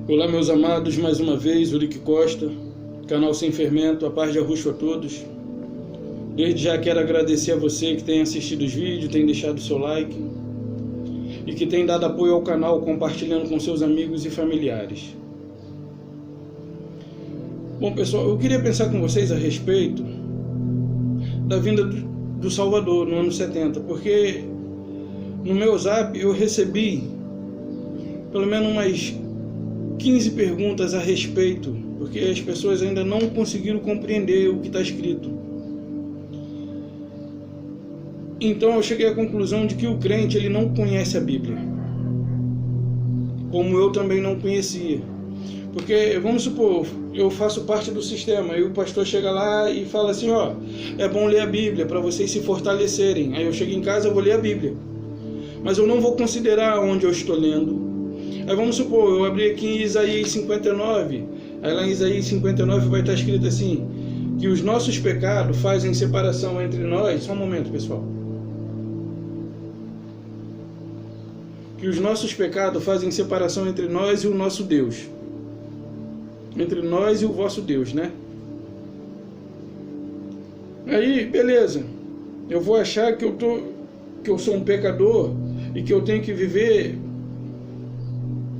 Olá, meus amados, mais uma vez, Urique Costa, canal Sem Fermento, a paz de Arruxo a todos. Desde já quero agradecer a você que tem assistido os vídeos, tem deixado o seu like e que tem dado apoio ao canal, compartilhando com seus amigos e familiares. Bom, pessoal, eu queria pensar com vocês a respeito da vinda do Salvador no ano 70, porque no meu zap eu recebi pelo menos umas 15 perguntas a respeito, porque as pessoas ainda não conseguiram compreender o que está escrito. Então eu cheguei à conclusão de que o crente ele não conhece a Bíblia, como eu também não conhecia. Porque, vamos supor, eu faço parte do sistema, e o pastor chega lá e fala assim, ó, é bom ler a Bíblia para vocês se fortalecerem. Aí eu chego em casa, eu vou ler a Bíblia, mas eu não vou considerar onde eu estou lendo. Aí vamos supor, eu abri aqui em Isaías 59, aí lá em Isaías 59 vai estar escrito assim, que os nossos pecados fazem separação entre nós. Só um momento, pessoal. Que os nossos pecados fazem separação entre nós e o nosso Deus. Entre nós e o vosso Deus, né? Aí, beleza. Eu vou achar que eu sou um pecador e que eu tenho que viver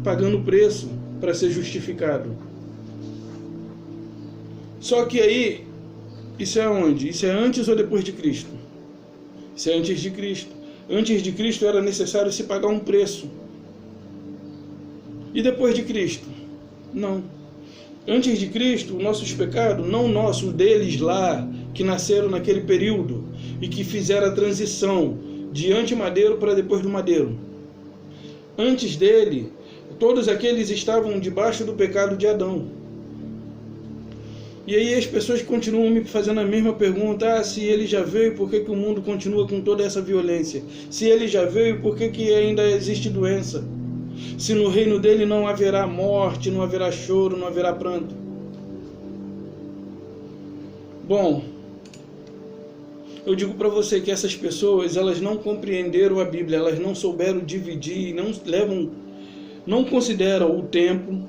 pagando preço para ser justificado. Só que aí, isso é onde? Isso é antes ou depois de Cristo? Isso é antes de Cristo. Antes de Cristo era necessário se pagar um preço. E depois de Cristo? Não. Antes de Cristo, os nossos pecados, não nossos, deles lá, que nasceram naquele período e que fizeram a transição de antimadeiro para depois do madeiro. Antes dele, todos aqueles estavam debaixo do pecado de Adão. E aí as pessoas continuam me fazendo a mesma pergunta, se ele já veio, por que o mundo continua com toda essa violência? Se ele já veio, por que ainda existe doença? Se no reino dele não haverá morte, não haverá choro, não haverá pranto? Bom, eu digo para você que essas pessoas, elas não compreenderam a Bíblia, elas não souberam dividir, não consideram o tempo,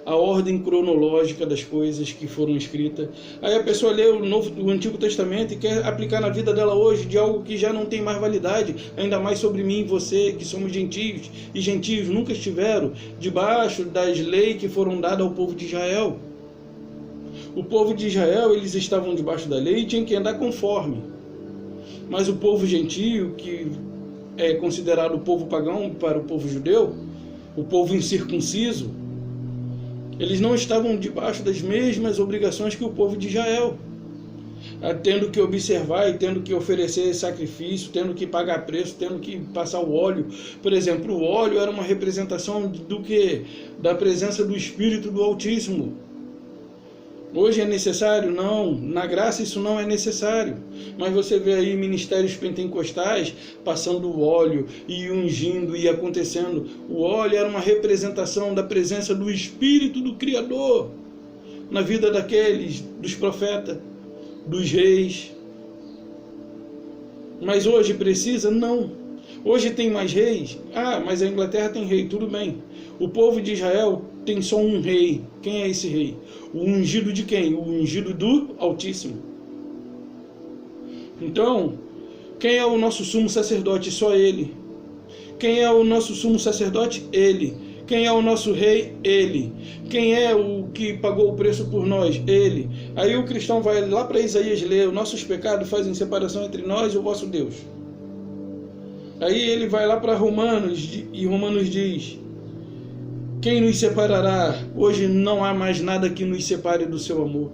a ordem cronológica das coisas que foram escritas. Aí a pessoa lê o Antigo Testamento e quer aplicar na vida dela hoje de algo que já não tem mais validade, ainda mais sobre mim e você, que somos gentios, e gentios nunca estiveram debaixo das leis que foram dadas ao povo de Israel. O povo de Israel, eles estavam debaixo da lei e tinham que andar conforme. Mas o povo gentio, que é considerado o povo pagão para o povo judeu, o povo incircunciso, eles não estavam debaixo das mesmas obrigações que o povo de Israel, tendo que observar e tendo que oferecer sacrifício, tendo que pagar preço, tendo que passar o óleo. Por exemplo, o óleo era uma representação do que? Da presença do Espírito do Altíssimo. Hoje é necessário? Não. Na graça isso não é necessário. Mas você vê aí ministérios pentecostais passando o óleo e ungindo e acontecendo. O óleo era uma representação da presença do Espírito do Criador na vida daqueles, dos profetas, dos reis. Mas hoje precisa? Não. Hoje tem mais reis? Mas a Inglaterra tem rei, tudo bem. O povo de Israel tem só um rei. Quem é esse rei? O ungido de quem? O ungido do Altíssimo. Então, quem é o nosso sumo sacerdote? Só ele. Quem é o nosso sumo sacerdote? Ele. Quem é o nosso rei? Ele. Quem é o que pagou o preço por nós? Ele. Aí o cristão vai lá para Isaías ler, os nossos pecados fazem separação entre nós e o vosso Deus. Aí ele vai lá para Romanos, e Romanos diz, quem nos separará? Hoje não há mais nada que nos separe do seu amor.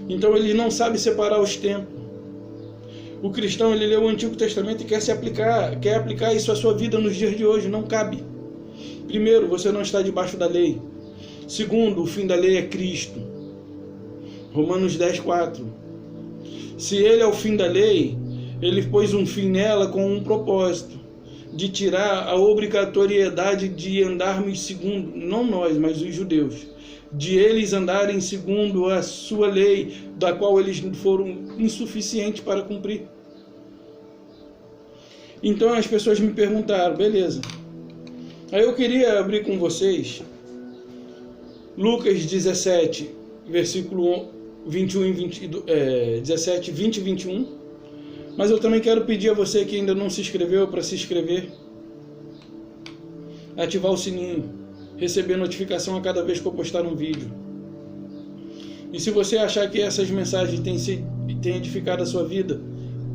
Então ele não sabe separar os tempos. O cristão, ele lê o Antigo Testamento e quer aplicar isso à sua vida nos dias de hoje. Não cabe. Primeiro, você não está debaixo da lei. Segundo, o fim da lei é Cristo. Romanos 10:4. Se ele é o fim da lei, ele pôs um fim nela com um propósito, de tirar a obrigatoriedade de andarmos segundo, não nós, mas os judeus, de eles andarem segundo a sua lei, da qual eles foram insuficientes para cumprir. Então as pessoas me perguntaram, beleza, Aí eu queria abrir com vocês Lucas 17, versículo 21 e 17, 20 e 21. Mas eu também quero pedir a você que ainda não se inscreveu para se inscrever, ativar o sininho, receber notificação a cada vez que eu postar um vídeo. E se você achar que essas mensagens têm edificado a sua vida,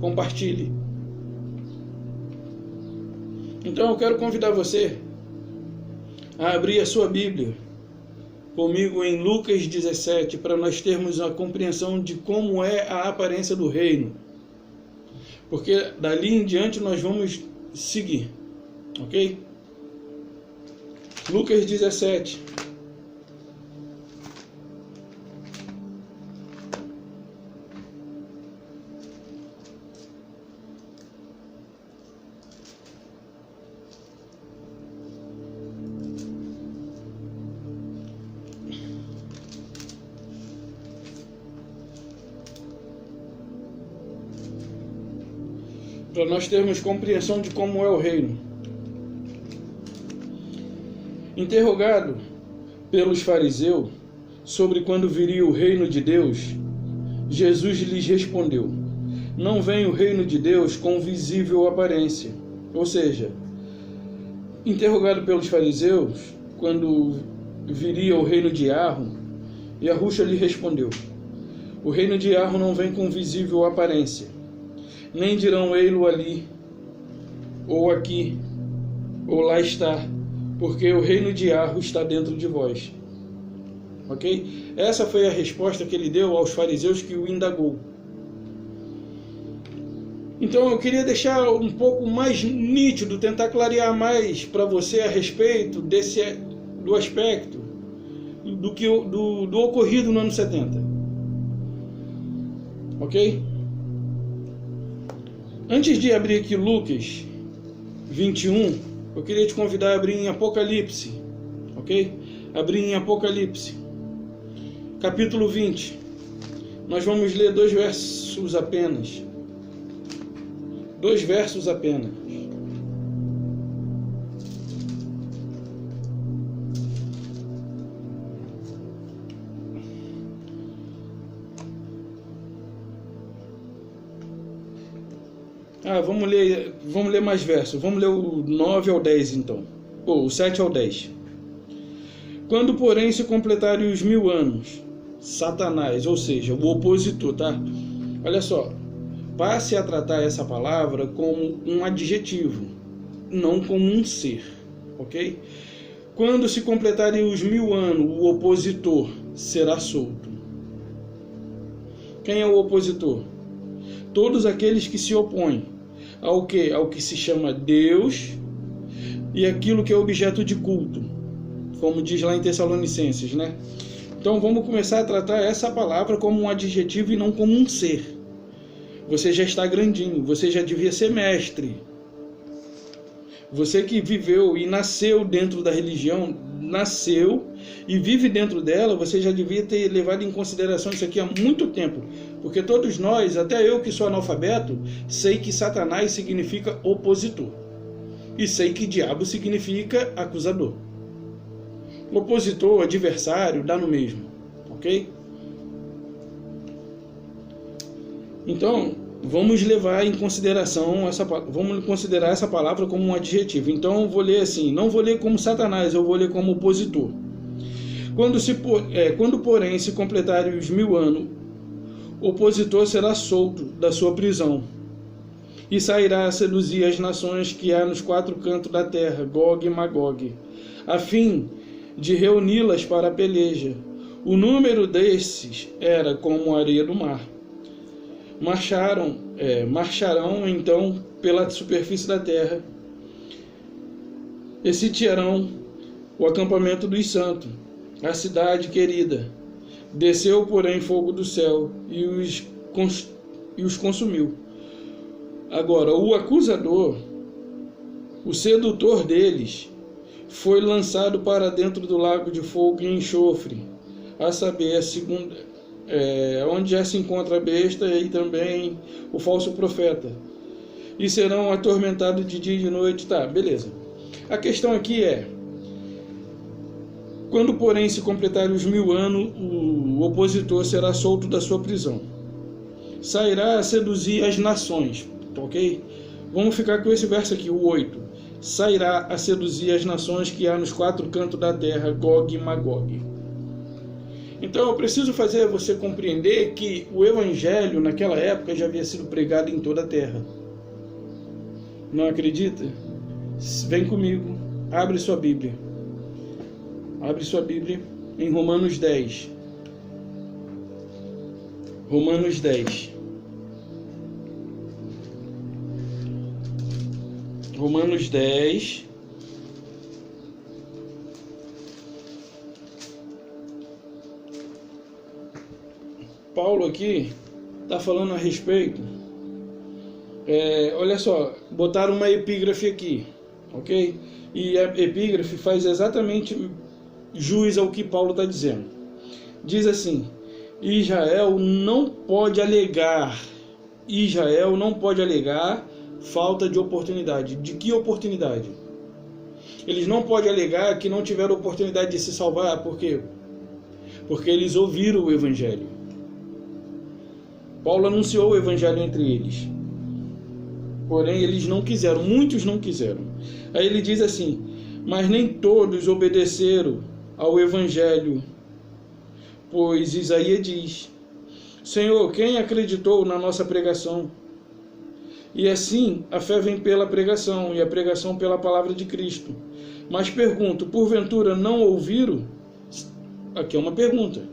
compartilhe. Então eu quero convidar você a abrir a sua Bíblia comigo em Lucas 17, para nós termos a compreensão de como é a aparência do reino. Porque dali em diante nós vamos seguir, ok? Lucas 17. Para nós termos compreensão de como é o reino. Interrogado pelos fariseus sobre quando viria o reino de Deus, Jesus lhes respondeu: não vem o reino de Deus com visível aparência. Ou seja, interrogado pelos fariseus quando viria o reino de Arro, Yahushua lhe respondeu: o reino de Arro não vem com visível aparência, nem dirão ei-lo ali, ou aqui, ou lá está, porque o reino de Arro está dentro de vós. Ok? Essa foi a resposta que ele deu aos fariseus que o indagou. Então eu queria deixar um pouco mais nítido, tentar clarear mais para você a respeito do aspecto do ocorrido no ano 70. Ok? Antes de abrir aqui Lucas 21, eu queria te convidar a abrir em Apocalipse, ok? Abrir em Apocalipse, capítulo 20. Nós vamos ler 2 versos apenas. 2 versos apenas. Vamos ler mais versos. Vamos ler o 9 ao 10 então. Ou o 7 ao 10. Quando, porém, se completarem os 1000 anos, Satanás, ou seja, o opositor, tá? Olha só, passe a tratar essa palavra como um adjetivo, não como um ser, ok? Quando se completarem os 1000 anos, o opositor será solto. Quem é o opositor? Todos aqueles que se opõem ao que se chama Deus e aquilo que é objeto de culto, como diz lá em Tessalonicenses, né? Então vamos começar a tratar essa palavra como um adjetivo e não como um ser. Você já está grandinho, você já devia ser mestre. Você que viveu e nasceu dentro da religião, nasceu e vive dentro dela, você já devia ter levado em consideração isso aqui há muito tempo. Porque todos nós, até eu que sou analfabeto, sei que Satanás significa opositor. E sei que diabo significa acusador. Opositor, adversário, dá no mesmo. Ok? Então, vamos levar em consideração vamos considerar essa palavra como um adjetivo. Então eu vou ler assim, não vou ler como Satanás, eu vou ler como opositor. Quando porém se completarem os 1000 anos, o opositor será solto da sua prisão e sairá a seduzir as nações que há nos 4 cantos da terra, Gog e Magog, a fim de reuni-las para a peleja. O número desses era como a areia do mar. Marcharão então pela superfície da terra e sitiarão o acampamento dos santos, a cidade querida. Desceu, porém, fogo do céu e os consumiu. Agora, o acusador, o sedutor deles, foi lançado para dentro do lago de fogo e enxofre, a saber, onde já se encontra a besta e também o falso profeta, e serão atormentados de dia e de noite. Tá, beleza. A questão aqui é: quando, porém, se completarem os 1000 anos, o opositor será solto da sua prisão. Sairá a seduzir as nações, ok? Vamos ficar com esse verso aqui, o 8. Sairá a seduzir as nações que há nos 4 cantos da terra, Gog e Magog. Então eu preciso fazer você compreender que o evangelho naquela época já havia sido pregado em toda a terra. Não acredita? Vem comigo, abre sua Bíblia. Abre sua Bíblia em Romanos 10. Romanos 10. Romanos 10. Paulo aqui está falando a respeito. Olha só, botaram uma epígrafe aqui, ok? E a epígrafe faz exatamente jus ao que Paulo está dizendo. Diz assim: Israel não pode alegar falta de oportunidade. De que oportunidade? Eles não podem alegar que não tiveram oportunidade de se salvar. Por quê? Porque eles ouviram o evangelho. Paulo anunciou o evangelho entre eles. Porém, eles não quiseram, muitos não quiseram. Aí ele diz assim: mas nem todos obedeceram ao evangelho. Pois Isaías diz: Senhor, quem acreditou na nossa pregação? E assim, a fé vem pela pregação, e a pregação pela palavra de Cristo. Mas pergunto, porventura não ouviram? Aqui é uma pergunta.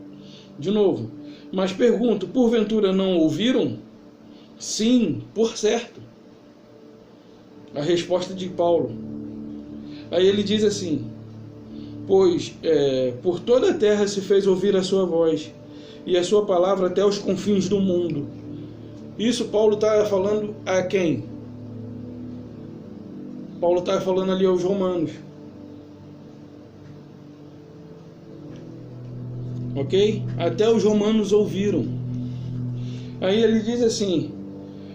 De novo. Mas pergunto, porventura não ouviram? Sim, por certo. A resposta de Paulo. Aí ele diz assim: pois por toda a terra se fez ouvir a sua voz, e a sua palavra até os confins do mundo. Isso Paulo está falando a quem? Paulo está falando ali aos romanos. Ok? Até os romanos ouviram. Aí ele diz assim: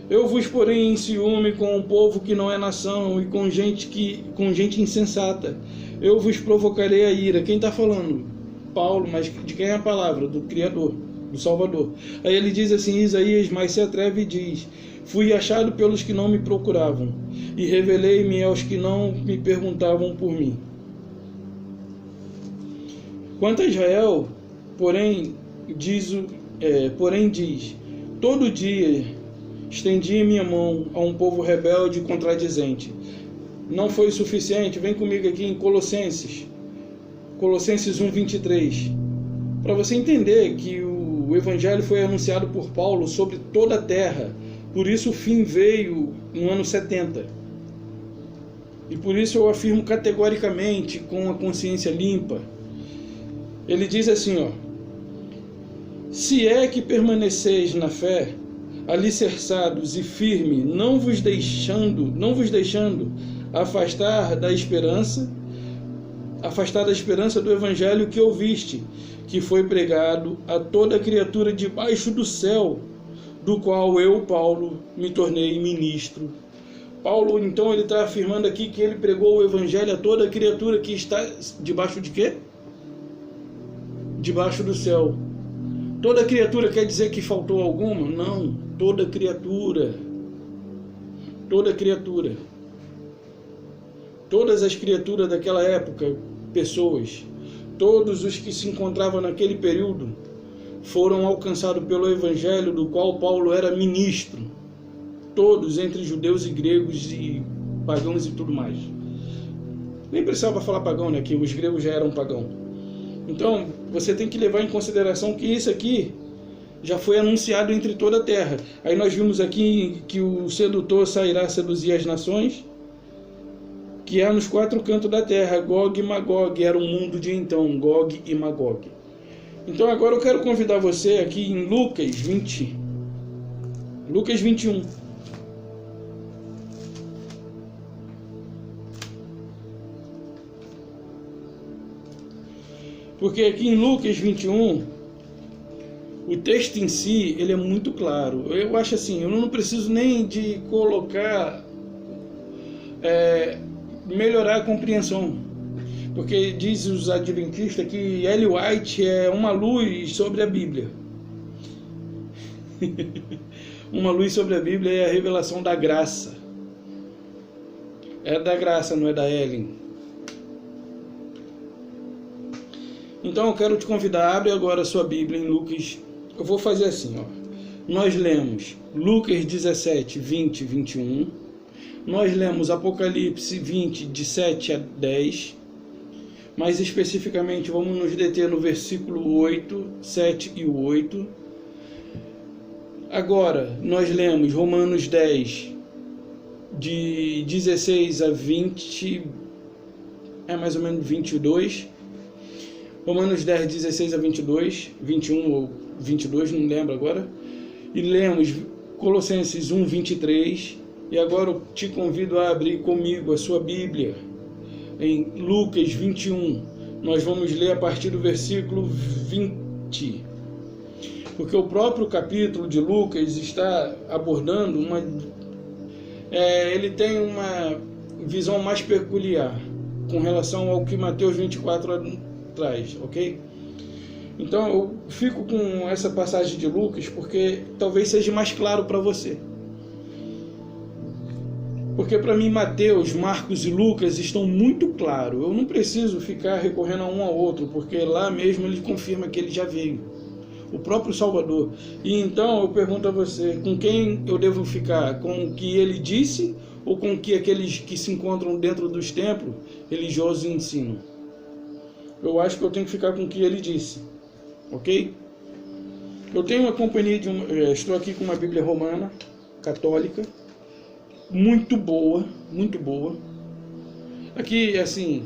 eu vos porei em ciúme com um povo que não é nação e com gente insensata. Eu vos provocarei a ira. Quem está falando? Paulo, mas de quem é a palavra? Do Criador, do Salvador. Aí ele diz assim, Isaías, mas se atreve e diz: fui achado pelos que não me procuravam, e revelei-me aos que não me perguntavam por mim. Quanto a Israel, porém diz, todo dia estendi minha mão a um povo rebelde e contradizente. Não foi suficiente? Vem comigo aqui em Colossenses 1:23, para você entender que o evangelho foi anunciado por Paulo sobre toda a terra. Por isso o fim veio no ano 70. E por isso eu afirmo categoricamente, com a consciência limpa. Ele diz assim, se é que permaneceis na fé, alicerçados e firmes, não vos deixando afastar da esperança do evangelho que ouviste, que foi pregado a toda criatura debaixo do céu, do qual eu, Paulo, me tornei ministro. Paulo, então, ele está afirmando aqui que ele pregou o evangelho a toda criatura que está debaixo de quê? Debaixo do céu. Toda criatura quer dizer que faltou alguma? Não, toda criatura. Toda criatura. Todas as criaturas daquela época, pessoas, todos os que se encontravam naquele período, foram alcançados pelo evangelho do qual Paulo era ministro. Todos, entre judeus e gregos e pagãos e tudo mais. Nem precisava falar pagão, né? Que os gregos já eram pagãos. Então, você tem que levar em consideração que isso aqui já foi anunciado entre toda a terra. Aí nós vimos aqui que o sedutor sairá seduzir as nações, que há nos 4 cantos da terra, Gog e Magog, era o mundo de então, Gog e Magog. Então agora eu quero convidar você aqui em Lucas 21. Porque aqui em Lucas 21, o texto em si, ele é muito claro. Eu acho assim, eu não preciso nem de colocar melhorar a compreensão. Porque diz os adventistas que Ellen White é uma luz sobre a Bíblia. Uma luz sobre a Bíblia é a revelação da graça. É da graça, não é da Ellen. Então eu quero te convidar, abre agora a sua Bíblia em Lucas. Eu vou fazer assim, ó. Nós lemos Lucas 17, 20 e 21. Nós lemos Apocalipse 20, de 7 a 10. Mais especificamente, vamos nos deter no versículo 8, 7 e 8. Agora, nós lemos Romanos 10, de 16 a 20, mais ou menos 22. Romanos 10, 16 a 22, 21 ou 22, não lembro agora. E lemos Colossenses 1, 23. E agora eu te convido a abrir comigo a sua Bíblia em Lucas 21. Nós vamos ler a partir do versículo 20. Porque o próprio capítulo de Lucas está abordando ele tem uma visão mais peculiar com relação ao que Mateus 24 traz, ok? Então eu fico com essa passagem de Lucas porque talvez seja mais claro para você. Porque para mim Mateus, Marcos e Lucas estão muito claros. Eu não preciso ficar recorrendo a um ao outro, porque lá mesmo ele confirma que ele já veio. O próprio Salvador. E então eu pergunto a você, com quem eu devo ficar? Com o que ele disse ou com o que aqueles que se encontram dentro dos templos religiosos ensinam? Eu acho que eu tenho que ficar com o que ele disse. Ok? Eu tenho uma companhia estou aqui com uma Bíblia Romana, católica, muito boa, muito boa. Aqui, assim,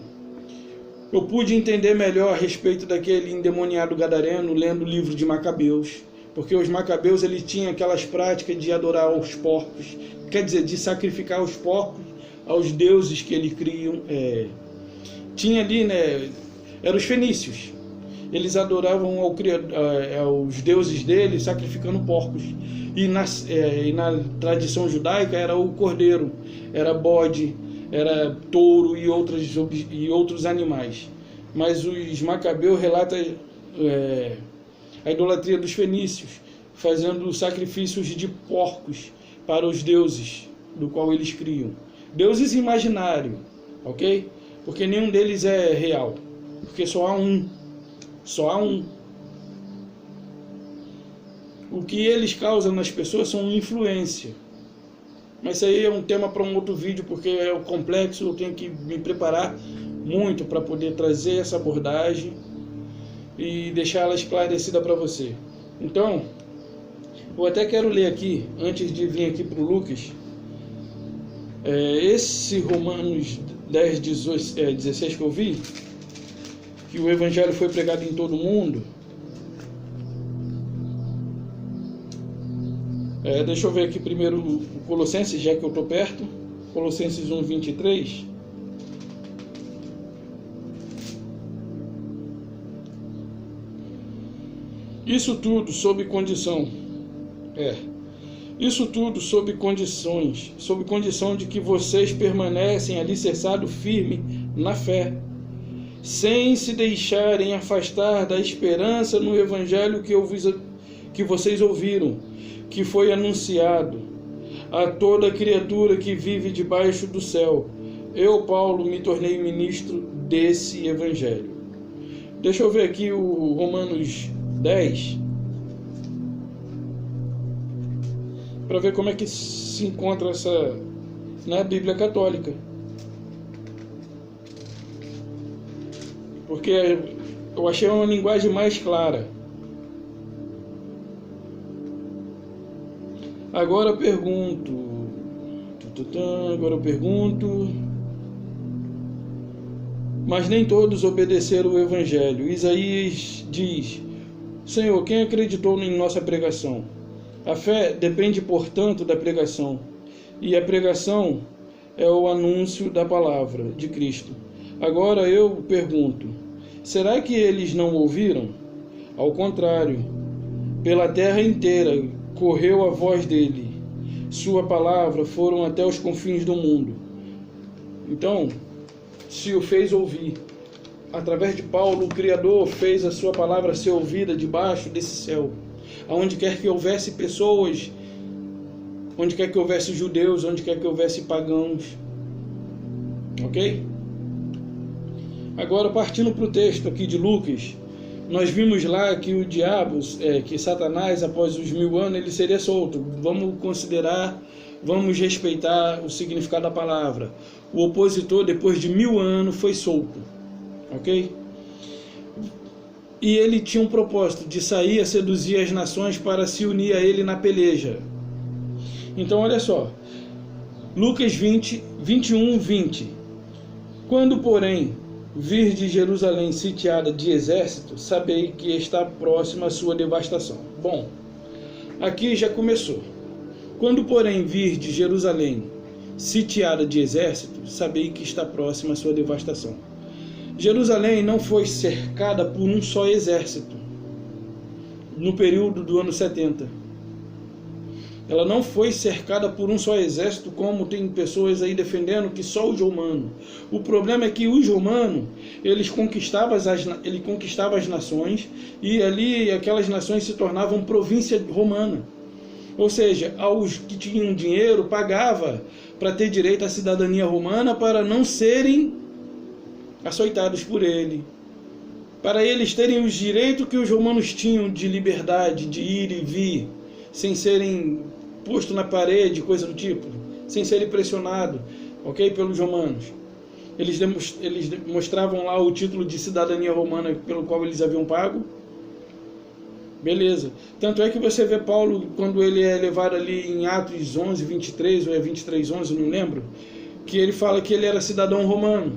eu pude entender melhor a respeito daquele endemoniado gadareno lendo o livro de Macabeus, porque os Macabeus ele tinha aquelas práticas de adorar aos porcos, quer dizer, de sacrificar os porcos aos deuses que eles criam. Tinha ali, né, eram os fenícios. Eles adoravam aos deuses deles sacrificando porcos. E na tradição judaica era o cordeiro, era bode, era touro e outros animais. Mas os Macabeus relatam a idolatria dos fenícios, fazendo sacrifícios de porcos para os deuses do qual eles criam. Deuses imaginários, ok? Porque nenhum deles é real, porque só há um. Só há um. O que eles causam nas pessoas são influência. Mas isso aí é um tema para um outro vídeo, porque é complexo, eu tenho que me preparar muito para poder trazer essa abordagem e deixar ela esclarecida para você. Então, eu até quero ler aqui, antes de vir aqui para o Lucas, esse Romanos 10, 16 que eu vi, que o Evangelho foi pregado em todo o mundo. Deixa eu ver aqui primeiro o Colossenses, já que eu estou perto. Colossenses 1, 23. Isso tudo sob condição. Isso tudo sob condição de que vocês permanecem alicerçados firme na fé, sem se deixarem afastar da esperança no Evangelho que vocês ouviram, que foi anunciado a toda criatura que vive debaixo do céu. Eu, Paulo, me tornei ministro desse Evangelho. Deixa eu ver aqui o Romanos 10, para ver como é que se encontra essa na Bíblia Católica. Porque eu achei uma linguagem mais clara. Agora eu pergunto, mas nem todos obedeceram o Evangelho. Isaías diz: Senhor, quem acreditou em nossa pregação? A fé depende, portanto, da pregação, e a pregação é o anúncio da palavra de Cristo. Agora eu pergunto, será que eles não ouviram? Ao contrário, pela terra inteira correu a voz dele, sua palavra foram até os confins do mundo. Então, se o fez ouvir. Através de Paulo, o Criador fez a sua palavra ser ouvida debaixo desse céu. Aonde quer que houvesse pessoas, onde quer que houvesse judeus, onde quer que houvesse pagãos. Ok? Agora, partindo para o texto aqui de Lucas, nós vimos lá que o diabo, que Satanás, após os 1000 anos, ele seria solto. Vamos considerar, vamos respeitar o significado da palavra. O opositor, depois de 1000 anos, foi solto. Ok? E ele tinha um propósito de sair a seduzir as nações para se unir a ele na peleja. Então, olha só. Lucas 21:20. Quando, porém, virdes Jerusalém sitiada de exército, sabei que está próxima a sua devastação. Bom, aqui já começou. Quando, porém, virdes Jerusalém sitiada de exército, sabei que está próxima a sua devastação. Jerusalém não foi cercada por um só exército no período do ano 70. Ela não foi cercada por um só exército, como tem pessoas aí defendendo que só os romanos. O problema é que os romanos, ele conquistava as nações, e ali aquelas nações se tornavam província romana. Ou seja, aos que tinham dinheiro, pagava para ter direito à cidadania romana, para não serem açoitados por ele, para eles terem os direitos que os romanos tinham de liberdade, de ir e vir, sem serem postos na parede, coisa do tipo, sem serem pressionados, ok, pelos romanos. Eles mostravam lá o título de cidadania romana pelo qual eles haviam pago. Beleza. Tanto é que você vê Paulo, quando ele é levado ali em Atos 11:23, ou é 23:11, não lembro, que ele fala que ele era cidadão romano.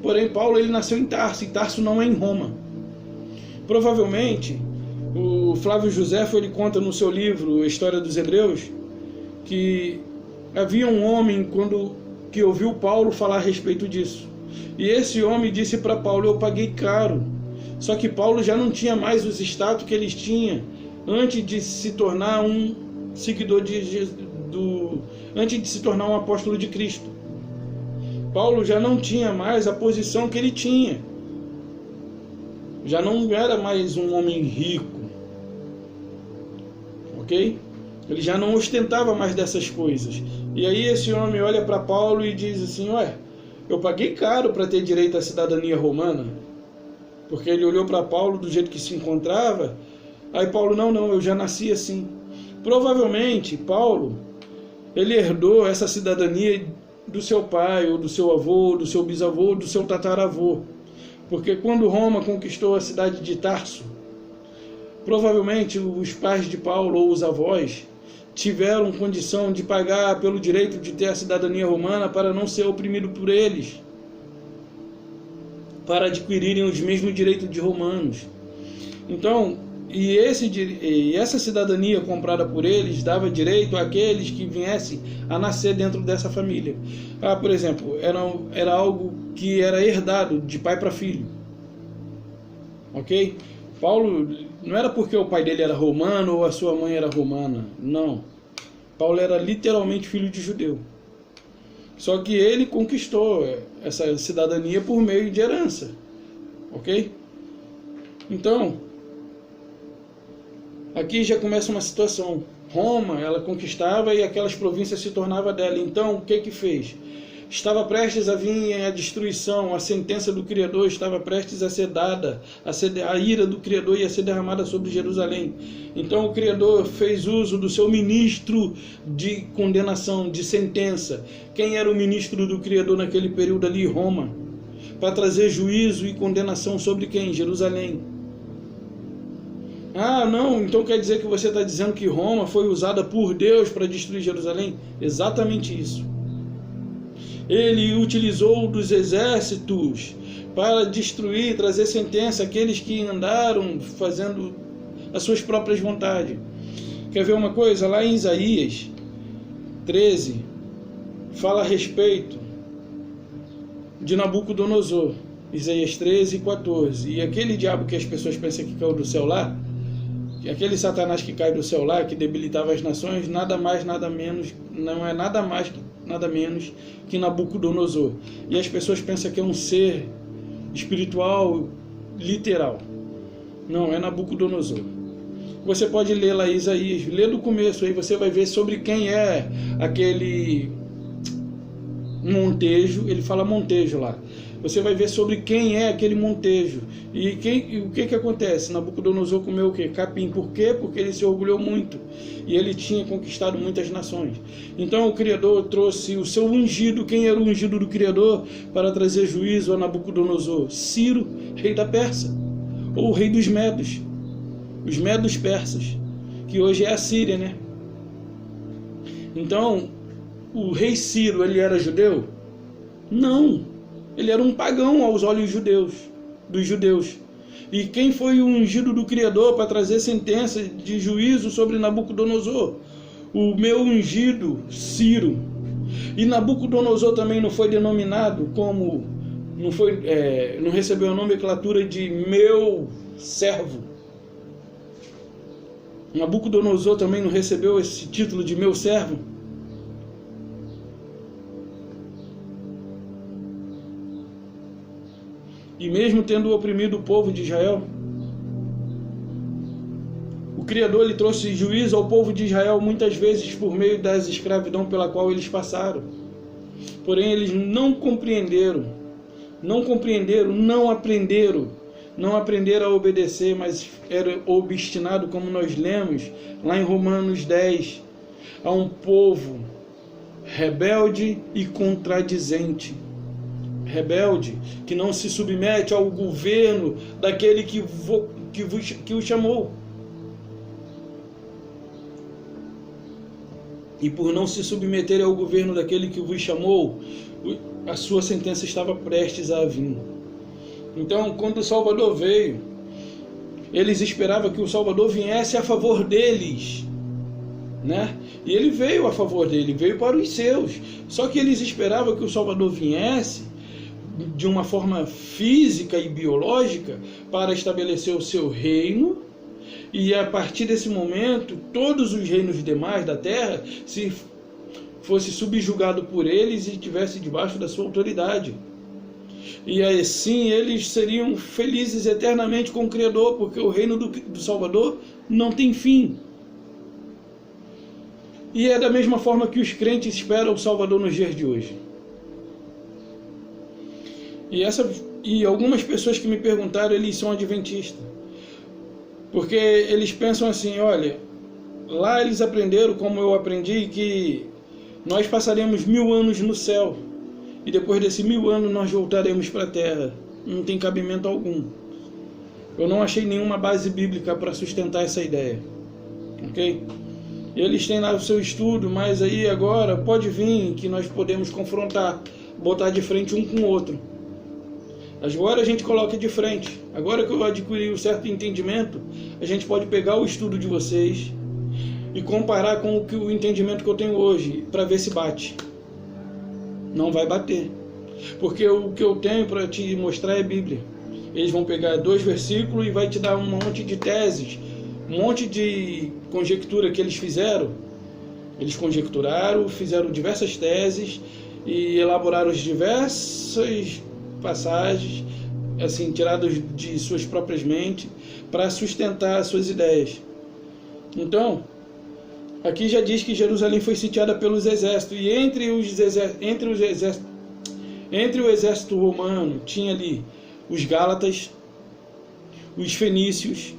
Porém, Paulo ele nasceu em Tarso, e Tarso não é em Roma. Provavelmente, o Flávio Josefo ele conta no seu livro, A História dos Hebreus, que havia um homem que ouviu Paulo falar a respeito disso. E esse homem disse para Paulo, eu paguei caro. Só que Paulo já não tinha mais os status que eles tinham antes de se tornar um seguidor antes de se tornar um apóstolo de Cristo. Paulo já não tinha mais a posição que ele tinha. Já não era mais um homem rico. Ok? Ele já não ostentava mais dessas coisas. E aí esse homem olha para Paulo e diz assim, ué, eu paguei caro para ter direito à cidadania romana. Porque ele olhou para Paulo do jeito que se encontrava. Aí Paulo, não, eu já nasci assim. Provavelmente Paulo, ele herdou essa cidadania do seu pai, ou do seu avô, do seu bisavô, ou do seu tataravô. Porque quando Roma conquistou a cidade de Tarso, provavelmente os pais de Paulo, ou os avós, tiveram condição de pagar pelo direito de ter a cidadania romana para não ser oprimido por eles, para adquirirem os mesmos direitos de romanos. Então, essa cidadania comprada por eles dava direito àqueles que viessem a nascer dentro dessa família. Por exemplo, era algo que era herdado de pai para filho. Ok? Paulo, não era porque o pai dele era romano ou a sua mãe era romana. Não. Paulo era literalmente filho de judeu. Só que ele conquistou essa cidadania por meio de herança. Ok? Então, aqui já começa uma situação. Roma, ela conquistava e aquelas províncias se tornavam dela. Então, o que fez? Estava prestes a vir a destruição, a sentença do Criador estava prestes a ser dada, a ira do Criador ia ser derramada sobre Jerusalém. Então o Criador fez uso do seu ministro de condenação, de sentença. Quem era o ministro do Criador naquele período ali? Roma. Para trazer juízo e condenação sobre quem? Jerusalém. Não, então quer dizer que você está dizendo que Roma foi usada por Deus para destruir Jerusalém? Exatamente isso. Ele utilizou dos exércitos para destruir, trazer sentença àqueles que andaram fazendo as suas próprias vontades. Quer ver uma coisa? Lá em Isaías 13, fala a respeito de Nabucodonosor. Isaías 13:14. E aquele diabo que as pessoas pensam que caiu do céu lá, aquele Satanás que cai do céu lá, que debilitava as nações, nada mais, nada menos, não é nada mais nada menos que Nabucodonosor. E as pessoas pensam que é um ser espiritual literal. Não, é Nabucodonosor. Você pode ler lá Isaías, lê do começo, aí você vai ver sobre quem é aquele montejo. Ele fala montejo lá. Você vai ver sobre quem é aquele montejo. E o que acontece? Nabucodonosor comeu o quê? Capim. Por quê? Porque ele se orgulhou muito. E ele tinha conquistado muitas nações. Então o Criador trouxe o seu ungido. Quem era o ungido do Criador para trazer juízo a Nabucodonosor? Ciro, rei da Pérsia. Ou rei dos Medos. Os Medos persas. Que hoje é a Síria, né? Então, o rei Ciro, ele era judeu? Não. Ele era um pagão aos olhos dos judeus. E quem foi o ungido do Criador para trazer sentença de juízo sobre Nabucodonosor? O meu ungido, Ciro. E Nabucodonosor também não foi denominado como, não recebeu a nomenclatura de meu servo. Nabucodonosor também não recebeu esse título de meu servo. E mesmo tendo oprimido o povo de Israel, o Criador lhe trouxe juízo ao povo de Israel muitas vezes por meio das escravidão pela qual eles passaram. Porém, eles não aprenderam, não aprenderam a obedecer, mas era obstinado, como nós lemos lá em Romanos 10, a um povo rebelde e contradizente. Rebelde, que não se submete ao governo daquele que o chamou. E por não se submeter ao governo daquele que vos chamou, a sua sentença estava prestes a vir. Então, quando o Salvador veio, eles esperavam que o Salvador viesse a favor deles, né? E ele veio a favor dele, veio para os seus. Só que eles esperavam que o Salvador viesse de uma forma física e biológica para estabelecer o seu reino, e a partir desse momento todos os reinos demais da terra se fosse subjugado por eles e estivesse debaixo da sua autoridade. E assim eles seriam felizes eternamente com o Criador, porque o reino do Salvador não tem fim. E é da mesma forma que os crentes esperam o Salvador nos dias de hoje. E algumas pessoas que me perguntaram, eles são adventistas. Porque eles pensam assim, olha, lá eles aprenderam, como eu aprendi, que nós passaremos 1000 anos no céu. E depois desses 1000 anos nós voltaremos para a terra. Não tem cabimento algum. Eu não achei nenhuma base bíblica para sustentar essa ideia. Ok? Eles têm lá o seu estudo, mas aí agora pode vir que nós podemos confrontar, botar de frente um com o outro. Agora a gente coloca de frente. Agora que eu adquiri um certo entendimento, a gente pode pegar o estudo de vocês e comparar com o entendimento que eu tenho hoje, para ver se bate. Não vai bater. Porque o que eu tenho para te mostrar é Bíblia. Eles vão pegar 2 versículos e vai te dar um monte de teses, um monte de conjectura que eles fizeram. Eles conjecturaram, fizeram diversas teses e elaboraram diversas passagens, assim, tiradas de suas próprias mentes, para sustentar suas ideias. Então, aqui já diz que Jerusalém foi sitiada pelos exércitos, e entre o exército romano tinha ali os gálatas, os fenícios,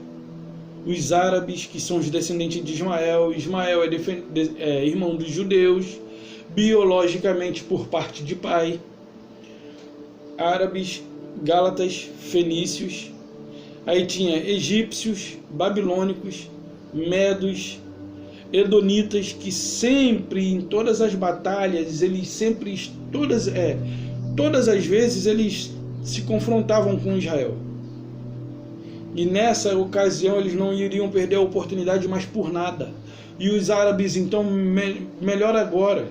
os árabes, que são os descendentes de Ismael. Ismael é irmão dos judeus, biologicamente por parte de pai. Árabes, gálatas, fenícios. Aí tinha egípcios, babilônicos, medos, edonitas, que sempre, em todas as batalhas, eles sempre, todas as vezes, eles se confrontavam com Israel. E nessa ocasião eles não iriam perder a oportunidade mais por nada. E os árabes, então, melhor agora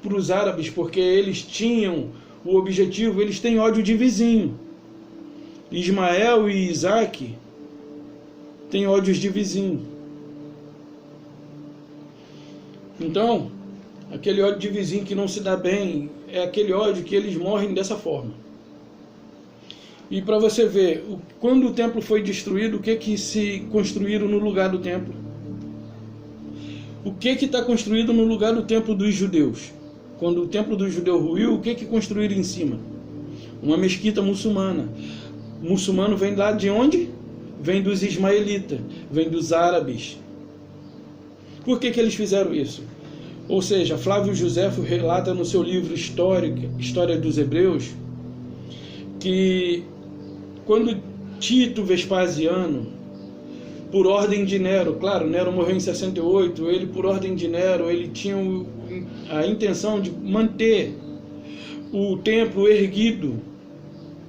para os árabes, porque eles tinham o objetivo, eles têm ódio de vizinho. Ismael e Isaac têm ódios de vizinho. Então, aquele ódio de vizinho que não se dá bem, é aquele ódio que eles morrem dessa forma. E para você ver, quando o templo foi destruído, o que se construíram no lugar do templo? O que está construído no lugar do templo dos judeus? Quando o templo dos judeus ruiu, o que construíram em cima? Uma mesquita muçulmana. Muçulmano vem lá de onde? Vem dos ismaelitas, vem dos árabes. Por que eles fizeram isso? Ou seja, Flávio Joséfo relata no seu livro História dos Hebreus, que quando Tito Vespasiano, por ordem de Nero, claro, Nero morreu em 68, ele por ordem de Nero, ele tinha a intenção de manter o templo erguido.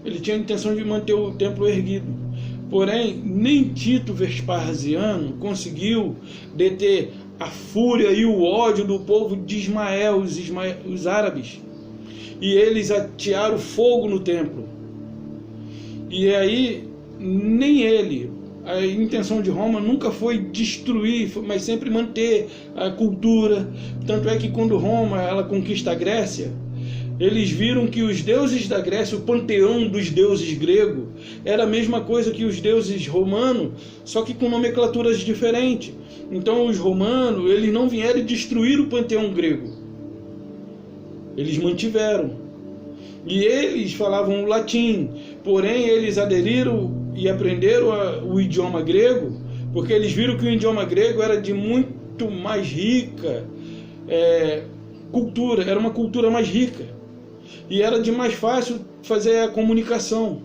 Ele tinha a intenção de manter o templo erguido. Porém, nem Tito Vespasiano conseguiu deter a fúria e o ódio do povo de Ismael, os árabes. E eles atearam fogo no templo. E aí, nem ele, a intenção de Roma nunca foi destruir, mas sempre manter a cultura. Tanto é que quando Roma ela conquista a Grécia, eles viram que os deuses da Grécia, o panteão dos deuses grego, era a mesma coisa que os deuses romanos, só que com nomenclaturas diferentes. Então os romanos, eles não vieram destruir o panteão grego. Eles mantiveram. E eles falavam latim, porém eles aderiram e aprenderam o idioma grego, porque eles viram que o idioma grego era de muito mais rica cultura, era uma cultura mais rica. E era de mais fácil fazer a comunicação.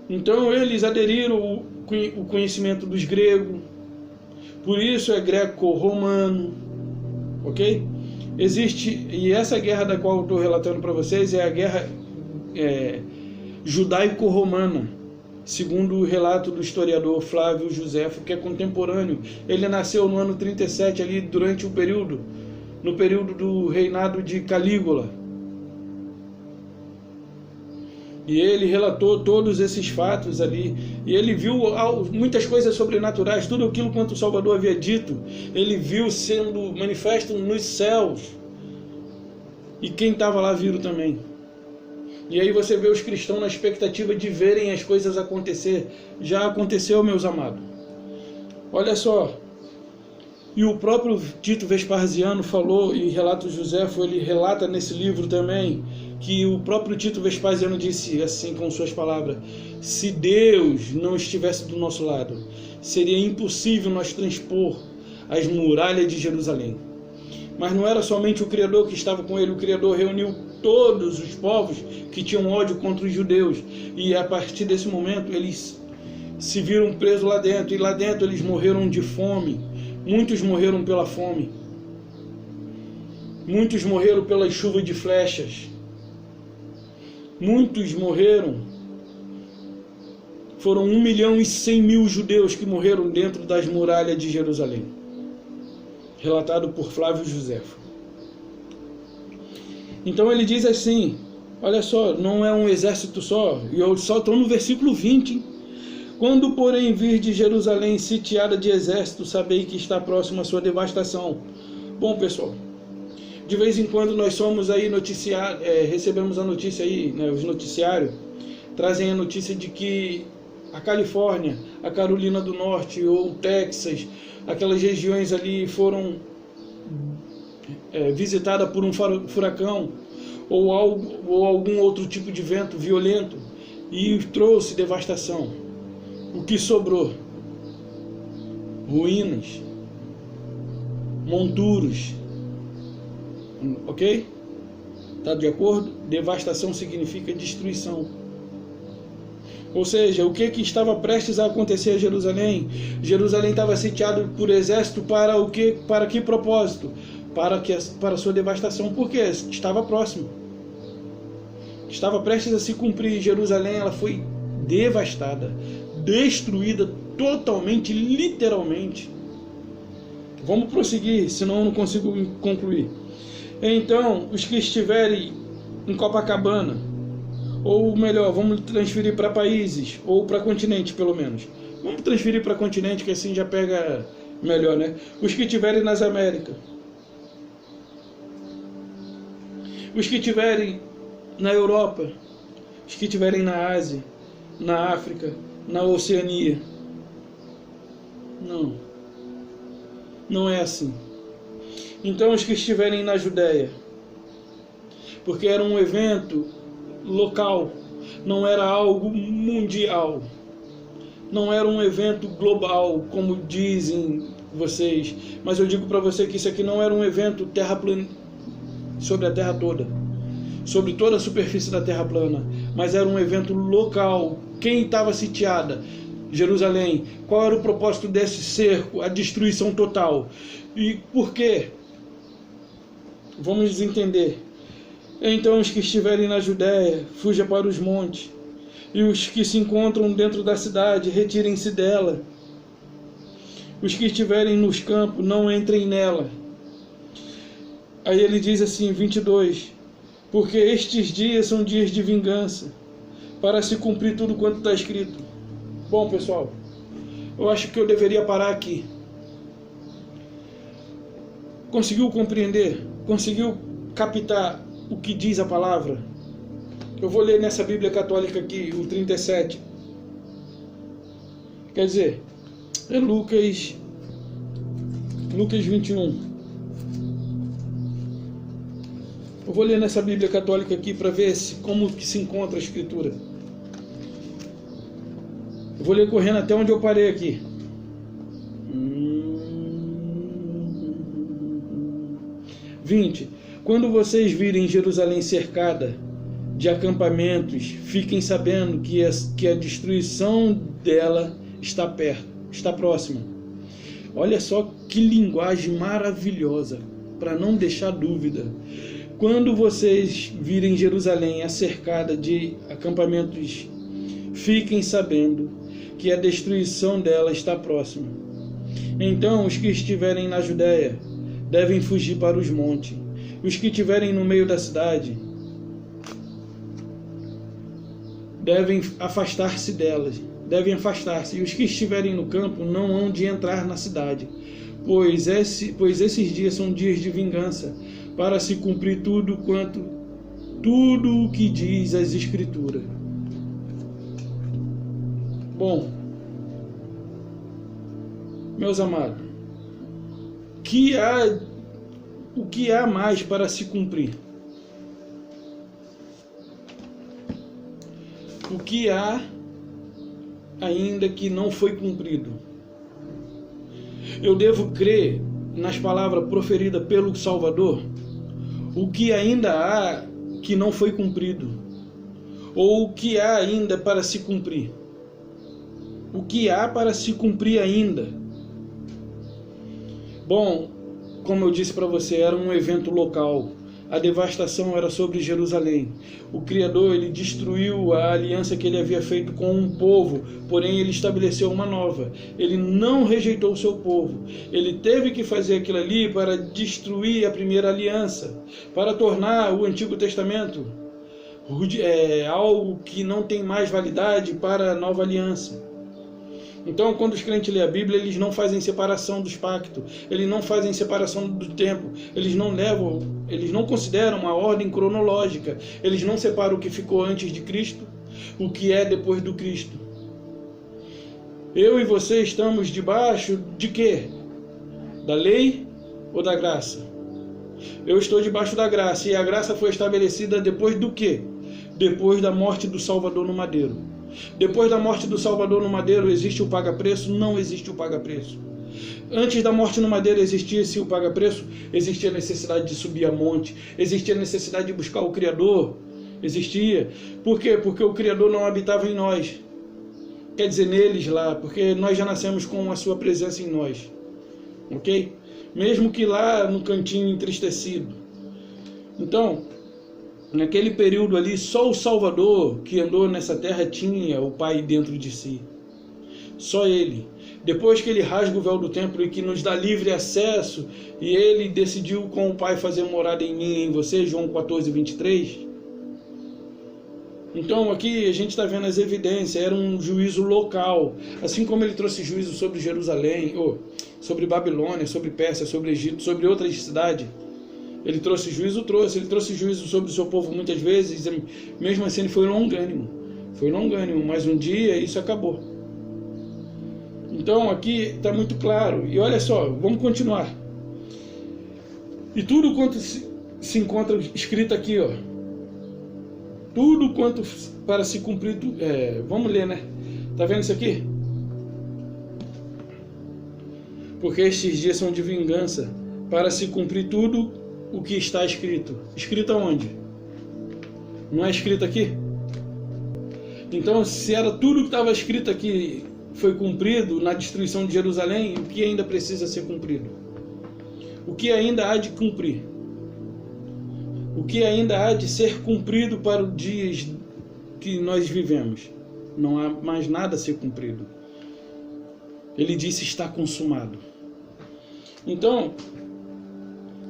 Então eles aderiram o conhecimento dos gregos. Por isso é greco-romano. Ok? Existe, e essa guerra da qual eu estou relatando para vocês é a guerra judaico-romana, segundo o relato do historiador Flávio Joséfo, que é contemporâneo. Ele nasceu no ano 37, ali durante no período do reinado de Calígula. E ele relatou todos esses fatos ali. E ele viu muitas coisas sobrenaturais, tudo aquilo quanto o Salvador havia dito. Ele viu sendo manifesto nos céus. E quem estava lá viram também. E aí você vê os cristãos na expectativa de verem as coisas acontecer. Já aconteceu, meus amados. Olha só. E o próprio Tito Vespasiano falou, e relato Joséfo, ele relata nesse livro também, que o próprio Tito Vespasiano disse assim com suas palavras: se Deus não estivesse do nosso lado, seria impossível nós transpor as muralhas de Jerusalém. Mas não era somente o Criador que estava com ele, o Criador reuniu todos os povos que tinham ódio contra os judeus, e a partir desse momento eles se viram presos lá dentro, e lá dentro eles morreram de fome. Muitos morreram pela fome. Muitos morreram pela chuva de flechas. Muitos morreram. Foram 1.100.000 judeus que morreram dentro das muralhas de Jerusalém. Relatado por Flávio Joséfo. Então ele diz assim, olha só, não é um exército só, e eu só estou no versículo 20, hein? Quando, porém, vir de Jerusalém sitiada de exército, sabei que está próxima a sua devastação. Bom, pessoal, de vez em quando nós somos aí recebemos a notícia aí, né, os noticiários trazem a notícia de que a Califórnia, a Carolina do Norte ou Texas, aquelas regiões ali foram visitadas por um furacão ou algum outro tipo de vento violento e trouxe devastação. O que sobrou? Ruínas, monturos, ok? Está de acordo? Devastação significa destruição. Ou seja, o que estava prestes a acontecer a Jerusalém? Jerusalém estava sitiado por exército para o quê? Para que propósito? Para sua devastação. Por quê? Estava próximo. Estava prestes a se cumprir. Jerusalém ela foi devastada, destruída totalmente, literalmente. Vamos prosseguir, senão eu não consigo concluir. Então, os que estiverem em Copacabana, ou melhor, vamos transferir para países, ou para continente pelo menos. Vamos transferir para continente, que assim já pega melhor, né? Os que estiverem nas Américas, Os que estiverem na Europa, os que estiverem na Ásia, na África, na Oceania. Não. Não é assim. Então os que estiverem na Judéia, porque era um evento local, não era algo mundial, não era um evento global, como dizem vocês, mas eu digo para você que isso aqui não era um evento sobre a terra toda, sobre toda a superfície da terra plana, mas era um evento local. Quem estava sitiada? Jerusalém. Qual era o propósito desse cerco? A destruição total. E por quê? Vamos entender. Então os que estiverem na Judéia, fuja para os montes, e os que se encontram dentro da cidade, retirem-se dela. Os que estiverem nos campos, não entrem nela. Aí ele diz assim, 22, porque estes dias são dias de vingança, para se cumprir tudo quanto está escrito. Bom, pessoal, eu acho que eu deveria parar aqui. Conseguiu compreender? Conseguiu captar o que diz a palavra? Eu vou ler nessa Bíblia Católica aqui, o 37. Quer dizer, é Lucas 21. Eu vou ler nessa Bíblia Católica aqui para ver como que se encontra a Escritura. Eu vou ler correndo até onde eu parei aqui. 20. Quando vocês virem Jerusalém cercada de acampamentos, fiquem sabendo que a destruição dela está perto, está próxima. Olha só que linguagem maravilhosa, para não deixar dúvida. Quando vocês virem Jerusalém cercada de acampamentos, fiquem sabendo que a destruição dela está próxima. Então os que estiverem na Judéia devem fugir para os montes. Os que estiverem no meio da cidade devem afastar-se delas. Devem afastar-se. E os que estiverem no campo não hão de entrar na cidade, pois esses dias são dias de vingança, para se cumprir tudo o que diz as Escrituras. Bom, meus amados, o que há mais para se cumprir? O que há ainda que não foi cumprido? Eu devo crer nas palavras proferidas pelo Salvador? O que ainda há que não foi cumprido? Ou o que há ainda para se cumprir? O que há para se cumprir ainda? Bom, como eu disse para você, era um evento local. A devastação era sobre Jerusalém. O Criador, ele destruiu a aliança que ele havia feito com um povo, porém ele estabeleceu uma nova. Ele não rejeitou o seu povo. Ele teve que fazer aquilo ali para destruir a primeira aliança, para tornar o Antigo Testamento algo que não tem mais validade para a nova aliança. Então, quando os crentes lêem a Bíblia, eles não fazem separação dos pactos, eles não fazem separação do tempo, eles não consideram uma ordem cronológica, eles não separam o que ficou antes de Cristo, o que é depois do Cristo. Eu e você estamos debaixo de quê? Da lei ou da graça? Eu estou debaixo da graça, e a graça foi estabelecida depois do quê? Depois da morte do Salvador no madeiro. Depois da morte do Salvador no madeiro, existe o paga-preço? Não existe o paga-preço. Antes da morte no madeiro existia-se o paga-preço? Existia a necessidade de subir a monte, existia a necessidade de buscar o Criador, existia. Por quê? Porque o Criador não habitava em nós, quer dizer, neles lá, porque nós já nascemos com a sua presença em nós, ok? Mesmo que lá no cantinho entristecido. Então, naquele período ali, só o Salvador que andou nessa terra tinha o Pai dentro de si. Só Ele. Depois que Ele rasga o véu do templo e que nos dá livre acesso, e Ele decidiu com o Pai fazer morada em mim e em você, João 14, 23. Então aqui a gente está vendo as evidências, era um juízo local. Assim como Ele trouxe juízo sobre Jerusalém, sobre Babilônia, sobre Pérsia, sobre Egito, sobre outras cidades. Ele trouxe juízo? Trouxe. Ele trouxe juízo sobre o seu povo muitas vezes, mesmo assim ele foi longânimo. Foi longânimo, mas um dia isso acabou. Então aqui está muito claro. E olha só, vamos continuar. E tudo quanto se encontra escrito aqui, ó. Tudo quanto para se cumprir... vamos ler, né? Tá vendo isso aqui? Porque estes dias são de vingança, para se cumprir tudo o que está escrito. Escrito aonde? Não é escrito aqui? Então, se era tudo que estava escrito aqui foi cumprido na destruição de Jerusalém, o que ainda precisa ser cumprido? O que ainda há de cumprir? O que ainda há de ser cumprido para os dias que nós vivemos? Não há mais nada a ser cumprido. Ele disse: está consumado. Então,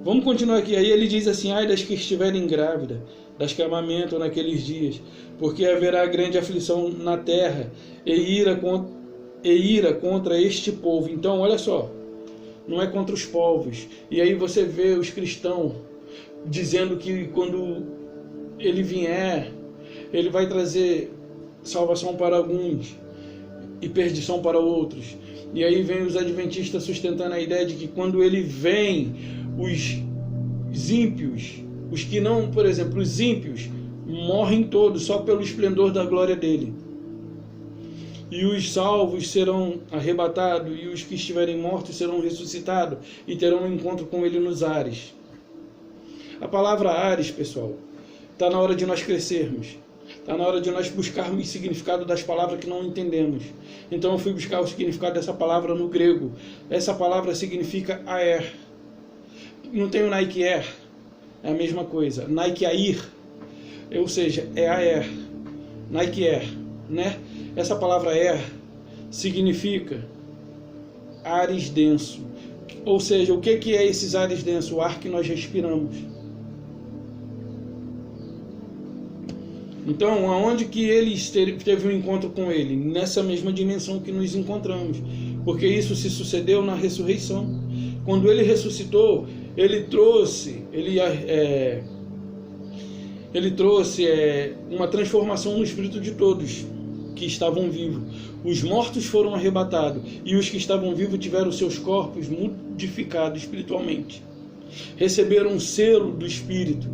vamos continuar aqui. Aí ele diz assim: ai das que estiverem grávidas, das que amamentam naqueles dias, porque haverá grande aflição na terra e ira contra este povo. Então, olha só, não é contra os povos. E aí você vê os cristãos dizendo que quando ele vier, ele vai trazer salvação para alguns e perdição para outros. E aí vem os adventistas sustentando a ideia de que quando ele vem, os ímpios, os que não, por exemplo, os ímpios morrem todos só pelo esplendor da glória dele. E os salvos serão arrebatados, e os que estiverem mortos serão ressuscitados e terão um encontro com ele nos ares. A palavra ares, pessoal, está na hora de nós crescermos. Está na hora de nós buscarmos o significado das palavras que não entendemos. Então eu fui buscar o significado dessa palavra no grego. Essa palavra significa aer. Não tem o Nike Air, é a mesma coisa. Nike Air, ou seja, é aer. Nike Air, né? Essa palavra air significa ares denso. Ou seja, o que é esses ares densos? O ar que nós respiramos. Então, aonde que ele teve um encontro com ele? Nessa mesma dimensão que nos encontramos. Porque isso se sucedeu na ressurreição. Quando ele ressuscitou, ele trouxe uma transformação no espírito de todos que estavam vivos. Os mortos foram arrebatados e os que estavam vivos tiveram seus corpos modificados espiritualmente. Receberam um selo do Espírito,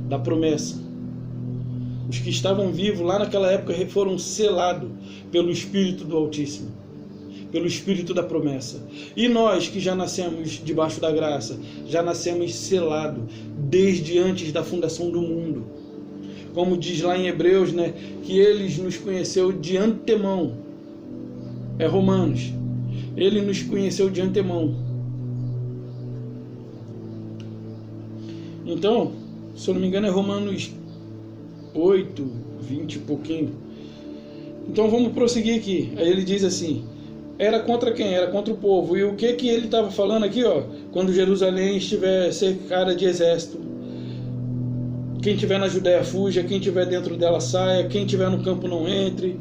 da promessa. Os que estavam vivos lá naquela época foram selados pelo Espírito do Altíssimo, pelo Espírito da promessa. E nós que já nascemos debaixo da graça, já nascemos selados desde antes da fundação do mundo. Como diz lá em Hebreus, né, que ele nos conheceu de antemão. É Romanos. Ele nos conheceu de antemão. Então, se eu não me engano é Romanos 8, 20 e pouquinho. Então vamos prosseguir aqui. Aí ele diz assim: era contra quem? Era contra o povo. E o que ele estava falando aqui, ó? Quando Jerusalém estiver cercada de exército, quem estiver na Judéia fuja, quem estiver dentro dela saia, quem estiver no campo não entre,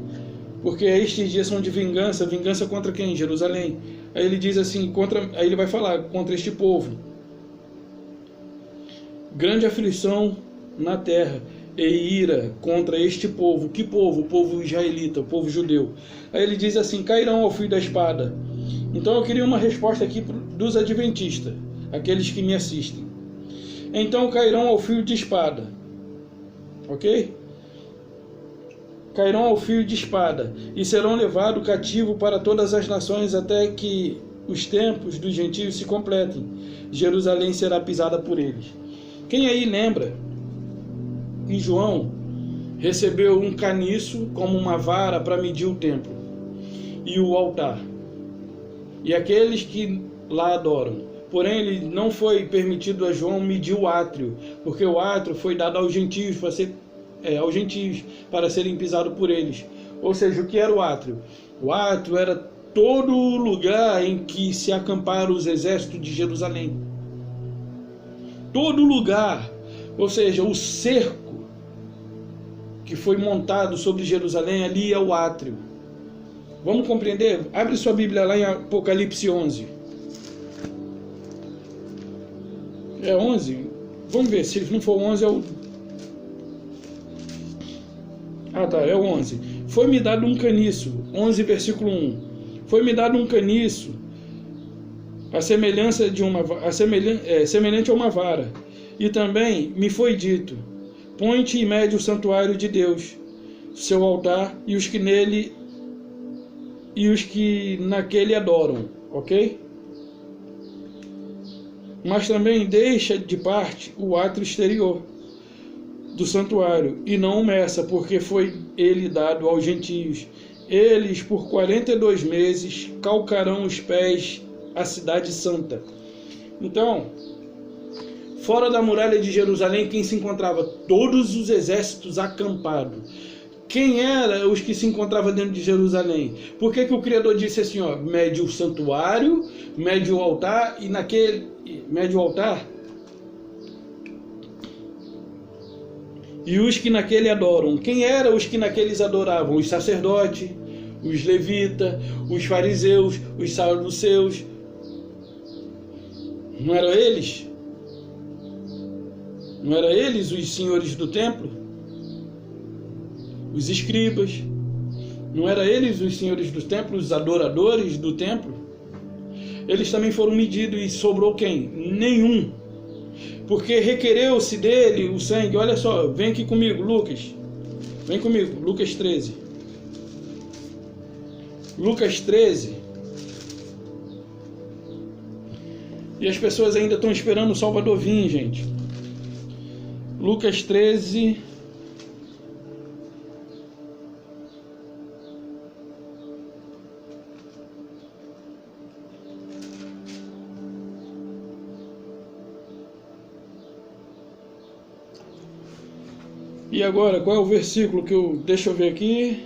porque estes dias são de vingança. Vingança contra quem? Jerusalém. Aí ele diz assim, aí ele vai falar contra este povo. Grande aflição na terra e ira contra este povo. Que povo? O povo israelita, o povo judeu. Aí ele diz assim: cairão ao fio da espada. Então eu queria uma resposta aqui dos adventistas, aqueles que me assistem. Então cairão ao fio de espada. Ok? Cairão ao fio de espada e serão levados cativo para todas as nações até que os tempos dos gentios se completem. Jerusalém será pisada por eles. Quem aí lembra que João recebeu um caniço como uma vara para medir o templo e o altar e aqueles que lá adoram? Porém, ele não foi permitido a João medir o átrio, porque o átrio foi dado aos gentios para serem pisados por eles. Ou seja, o que era o átrio? O átrio era todo o lugar em que se acamparam os exércitos de Jerusalém. Todo lugar, ou seja, o cerco que foi montado sobre Jerusalém, ali é o átrio. Vamos compreender? Abre sua Bíblia lá em Apocalipse 11. É 11? Vamos ver, se não for 11 é o... Ah tá, é o 11. Foi-me dado um caniço, 11 versículo 1. Foi-me dado um caniço, semelhante a uma vara. E também me foi dito: põe-te e mede o santuário de Deus, seu altar e os que naquele adoram, ok? Mas também deixa de parte o átrio exterior do santuário e não o meça, porque foi ele dado aos gentios. Eles por 42 meses calcarão os pés à cidade santa. Então, fora da muralha de Jerusalém, quem se encontrava? Todos os exércitos acampados. Quem eram os que se encontravam dentro de Jerusalém? Por que o Criador disse assim, ó, mede o santuário, mede o altar, e naquele... Mede o altar e os que naquele adoram. Quem eram os que naqueles adoravam? Os sacerdotes, os levitas, os fariseus, os saduceus. Não eram eles? Não eram eles os senhores do templo? Os escribas? Não eram eles os senhores do templo, os adoradores do templo? Eles também foram medidos e sobrou quem? Nenhum. Porque requereu-se dele o sangue. Olha só, vem aqui comigo, Lucas. Vem comigo, Lucas 13. Lucas 13. E as pessoas ainda estão esperando o Salvador vir, gente. Lucas 13. E agora, qual é o versículo que eu... Deixa eu ver aqui.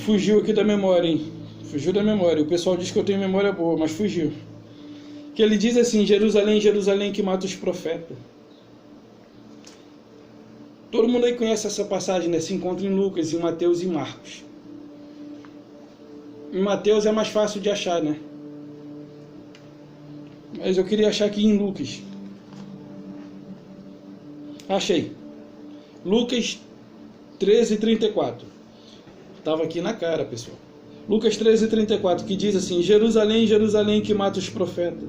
Fugiu aqui da memória, hein? Fugiu da memória. O pessoal diz que eu tenho memória boa, mas fugiu. Que ele diz assim: Jerusalém, Jerusalém, que mata os profetas. Todo mundo aí conhece essa passagem, né? Se encontra em Lucas, em Mateus e Marcos. Em Mateus é mais fácil de achar, né? Mas eu queria achar aqui em Lucas. Achei. Lucas 13:34. Estava aqui na cara, pessoal. Lucas 13:34, que diz assim: Jerusalém, Jerusalém, que mata os profetas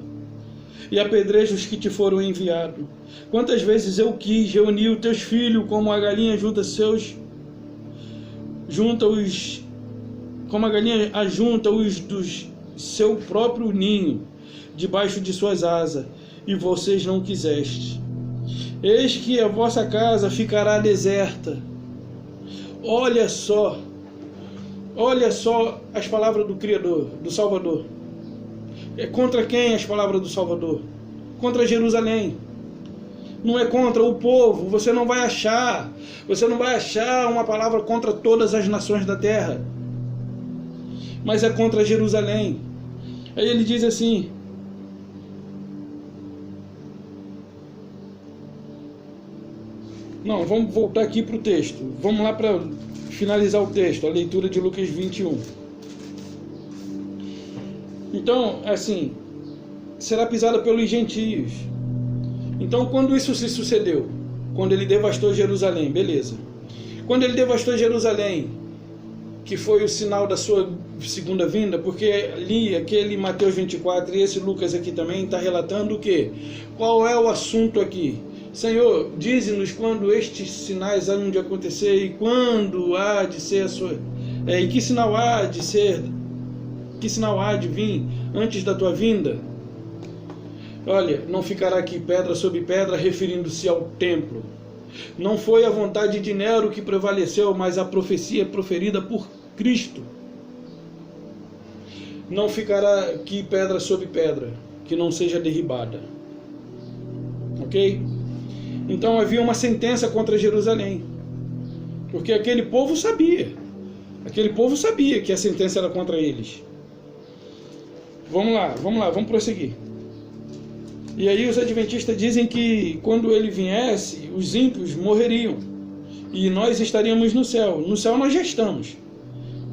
e apedreja os que te foram enviados. Quantas vezes eu quis reunir os teus filhos como a galinha como a galinha ajunta os do seu próprio ninho debaixo de suas asas, e vocês não quisestes. Eis que a vossa casa ficará deserta. Olha só as palavras do Criador, do Salvador. É contra quem as palavras do Salvador? Contra Jerusalém. Não é contra o povo. Você não vai achar uma palavra contra todas as nações da terra. Mas é contra Jerusalém. Aí ele diz assim: não, vamos voltar aqui para o texto. Vamos lá para finalizar o texto, a leitura de Lucas 21. Então, assim, será pisada pelos gentios. Então, quando isso se sucedeu? Quando ele devastou Jerusalém, beleza. Quando ele devastou Jerusalém, que foi o sinal da sua segunda vinda, porque ali, aquele Mateus 24 e esse Lucas aqui também está relatando o quê? Qual é o assunto aqui? Senhor, dize-nos quando estes sinais hão de acontecer e quando há de ser a sua... e que sinal há de ser... Que sinal há de vir antes da tua vinda? Olha, não ficará aqui pedra sobre pedra, referindo-se ao templo. Não foi a vontade de Nero que prevaleceu, mas a profecia proferida por Cristo. Não ficará aqui pedra sobre pedra, que não seja derribada. Ok? Então havia uma sentença contra Jerusalém. Porque aquele povo sabia que a sentença era contra eles. Vamos lá, vamos prosseguir. E aí os adventistas dizem que quando ele viesse, os ímpios morreriam e nós estaríamos no céu. No céu nós já estamos.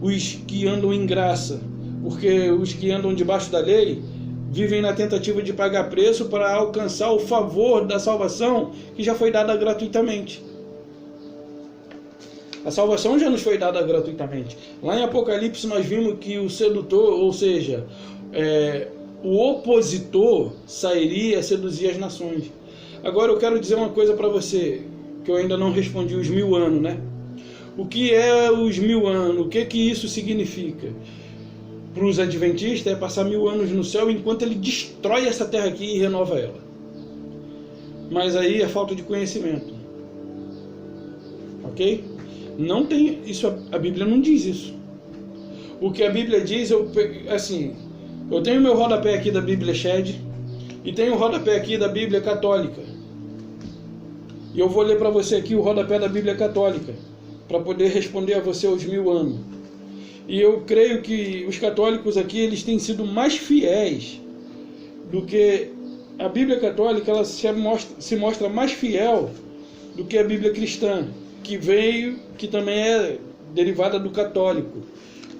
Os que andam em graça, porque os que andam debaixo da lei vivem na tentativa de pagar preço para alcançar o favor da salvação que já foi dada gratuitamente. A salvação já nos foi dada gratuitamente. Lá em Apocalipse nós vimos que o sedutor, ou seja, o opositor sairia a seduzir as nações. Agora eu quero dizer uma coisa para você, que eu ainda não respondi, os 1000 anos, né? O que é os 1000 anos? O que isso significa? Para os adventistas é passar 1000 anos no céu enquanto ele destrói essa terra aqui e renova ela. Mas aí é falta de conhecimento. Ok? Não tem isso, a Bíblia não diz isso. O que a Bíblia diz, eu tenho meu rodapé aqui da Bíblia Shed e tenho o rodapé aqui da Bíblia Católica. E eu vou ler para você aqui o rodapé da Bíblia Católica, para poder responder a você aos 1000 anos. E eu creio que os católicos aqui, eles têm sido mais fiéis do que a Bíblia Católica, ela se mostra mais fiel do que a Bíblia cristã, que também é derivada do católico.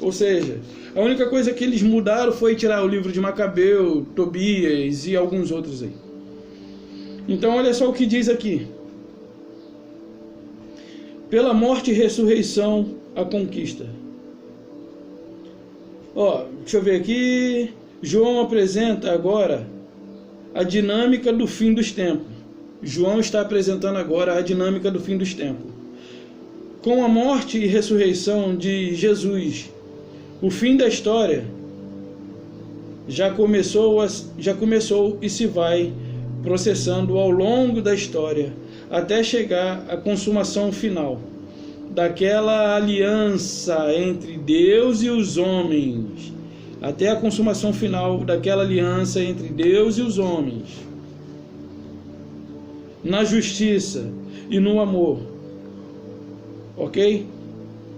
Ou seja, a única coisa que eles mudaram foi tirar o livro de Macabeu, Tobias e alguns outros aí. Então olha só o que diz aqui. Pela morte e ressurreição, a conquista. Deixa eu ver aqui. João apresenta agora a dinâmica do fim dos tempos. João está apresentando agora a dinâmica do fim dos tempos. Com a morte e ressurreição de Jesus, o fim da história já começou e se vai processando ao longo da história, até chegar à consumação final daquela aliança entre Deus e os homens. Até a consumação final daquela aliança entre Deus e os homens. Na justiça e no amor. Ok?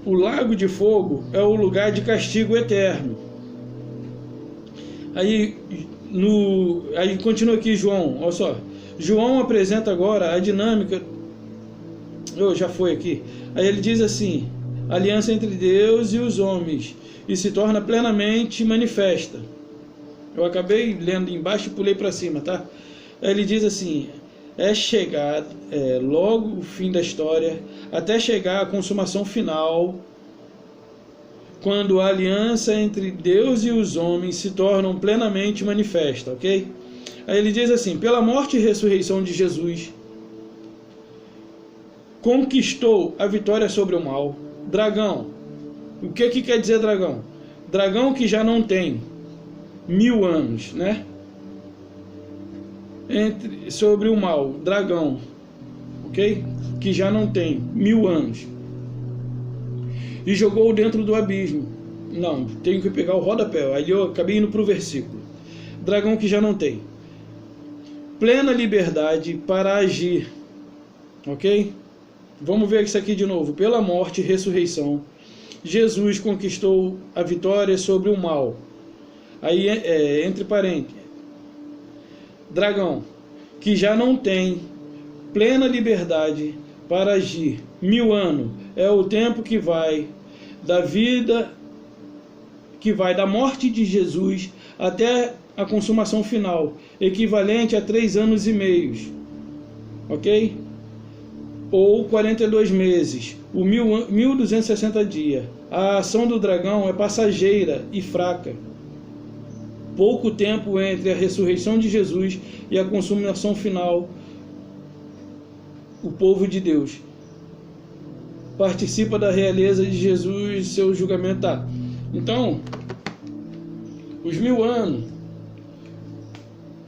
O lago de fogo é o lugar de castigo eterno. Aí continua aqui João, olha só. João apresenta agora a dinâmica. Já foi aqui. Aí ele diz assim: aliança entre Deus e os homens, e se torna plenamente manifesta. Eu acabei lendo embaixo e pulei para cima, tá? Aí ele diz assim: logo o fim da história, até chegar à consumação final, quando a aliança entre Deus e os homens se tornam plenamente manifesta, ok? Aí ele diz assim: pela morte e ressurreição de Jesus, conquistou a vitória sobre o mal. Dragão. O que quer dizer dragão? Dragão que já não tem 1000 anos, né? Sobre o mal, dragão, ok? Que já não tem 1000 anos. E jogou dentro do abismo. Não, tenho que pegar o rodapé. Aí eu acabei indo para o versículo. Dragão que já não tem plena liberdade para agir, ok? Vamos ver isso aqui de novo. Pela morte e ressurreição, Jesus conquistou a vitória sobre o mal. Aí, entre parênteses, dragão, que já não tem plena liberdade para agir. 1000 anos é o tempo que vai da vida, que vai da morte de Jesus até a consumação final, equivalente a 3 anos e meio, ok? Ou 42 meses, o 1260 dias. A ação do dragão é passageira e fraca. Pouco tempo entre a ressurreição de Jesus e a consumação final. O povo de Deus participa da realeza de Jesus e seu julgamento. Então, os 1000 anos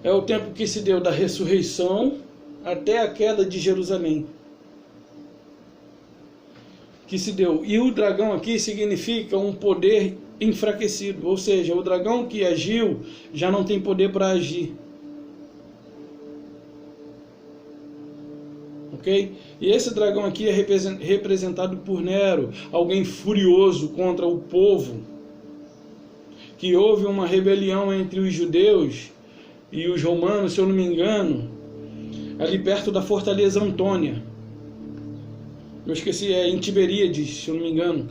é o tempo que se deu da ressurreição até a queda de Jerusalém. Que se deu. E o dragão aqui significa um poder enfraquecido, ou seja, o dragão que agiu já não tem poder para agir. ok? E esse dragão aqui é representado por Nero, alguém furioso contra o povo, que houve uma rebelião entre os judeus e os romanos, se eu não me engano, ali perto da Fortaleza Antônia. Eu esqueci, é em Tiberíades, se eu não me engano.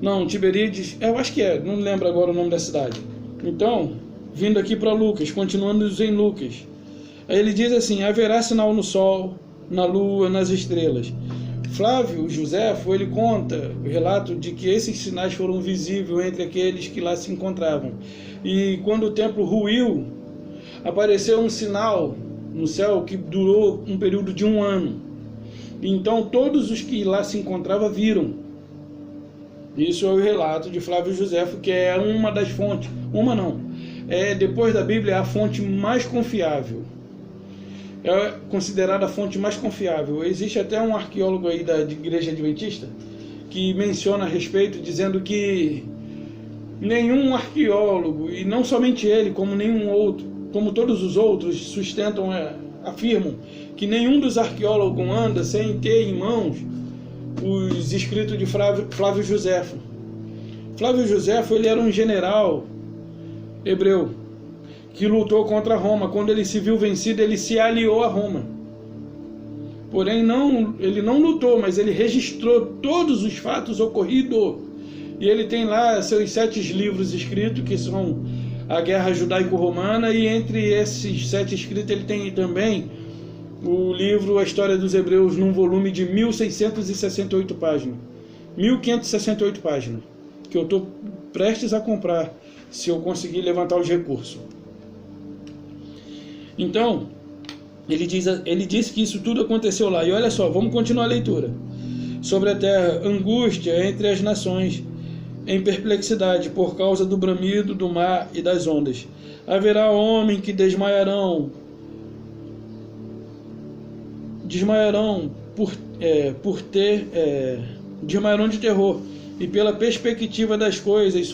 Não, Tiberíades, eu acho que não lembro agora o nome da cidade. Então, vindo aqui para Lucas, continuando em Lucas. Aí ele diz assim: haverá sinal no sol, na lua, nas estrelas. Flávio Joséfo, ele conta o relato de que esses sinais foram visíveis entre aqueles que lá se encontravam. E quando o templo ruiu, apareceu um sinal no céu que durou um período de 1 ano. Então todos os que lá se encontravam viram. Isso é o relato de Flávio Joséfo, que é uma das fontes. Uma não. Depois da Bíblia, é a fonte mais confiável. É considerada a fonte mais confiável. Existe até um arqueólogo aí da Igreja Adventista que menciona a respeito, dizendo que nenhum arqueólogo, e não somente ele, como nenhum outro, como todos os outros, sustentam, afirmam que nenhum dos arqueólogos anda sem ter em mãos os escritos de Flávio Joséfo. Flávio Joséfo, ele era um general hebreu que lutou contra Roma. Quando ele se viu vencido, ele se aliou a Roma. Porém, ele não lutou, mas ele registrou todos os fatos ocorridos. E ele tem lá seus 7 livros escritos, que são a Guerra Judaico-Romana, e entre esses 7 escritos ele tem também o livro A História dos Hebreus, num volume de 1668 páginas. 1568 páginas, que eu estou prestes a comprar, se eu conseguir levantar os recursos. Então, ele diz que isso tudo aconteceu lá. E olha só, vamos continuar a leitura. Sobre a terra, angústia entre as nações, em perplexidade, por causa do bramido do mar e das ondas. Haverá homem que desmaiarão desmaiarão de terror, e pela perspectiva das coisas que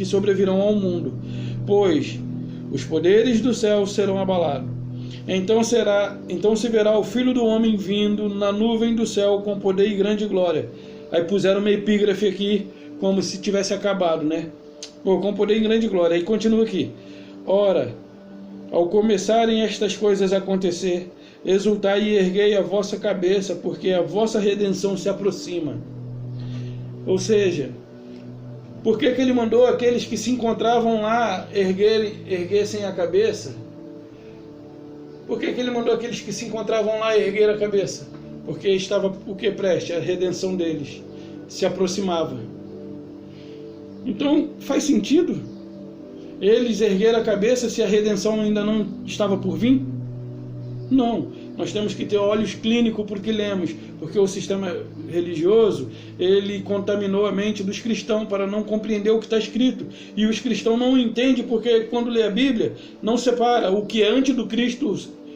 sobrevirão ao mundo, pois os poderes do céu serão abalados. Então se verá o Filho do Homem vindo na nuvem do céu com poder e grande glória. Aí puseram uma epígrafe aqui, como se tivesse acabado, né? Com poder e grande glória. Aí continua aqui: ora, ao começarem estas coisas a acontecer, exultai e erguei a vossa cabeça, porque a vossa redenção se aproxima. Ou seja, por que ele mandou aqueles que se encontravam lá erguessem a cabeça? Por que ele mandou aqueles que se encontravam lá erguer a cabeça? Porque estava o que preste? A redenção deles se aproximava. Então faz sentido eles erguer a cabeça se a redenção ainda não estava por vir? Não. Nós temos que ter olhos clínicos porque lemos, porque o sistema religioso, ele contaminou a mente dos cristãos para não compreender o que está escrito. E os cristãos não entendem porque quando lê a Bíblia, não separa o que é antes do Cristo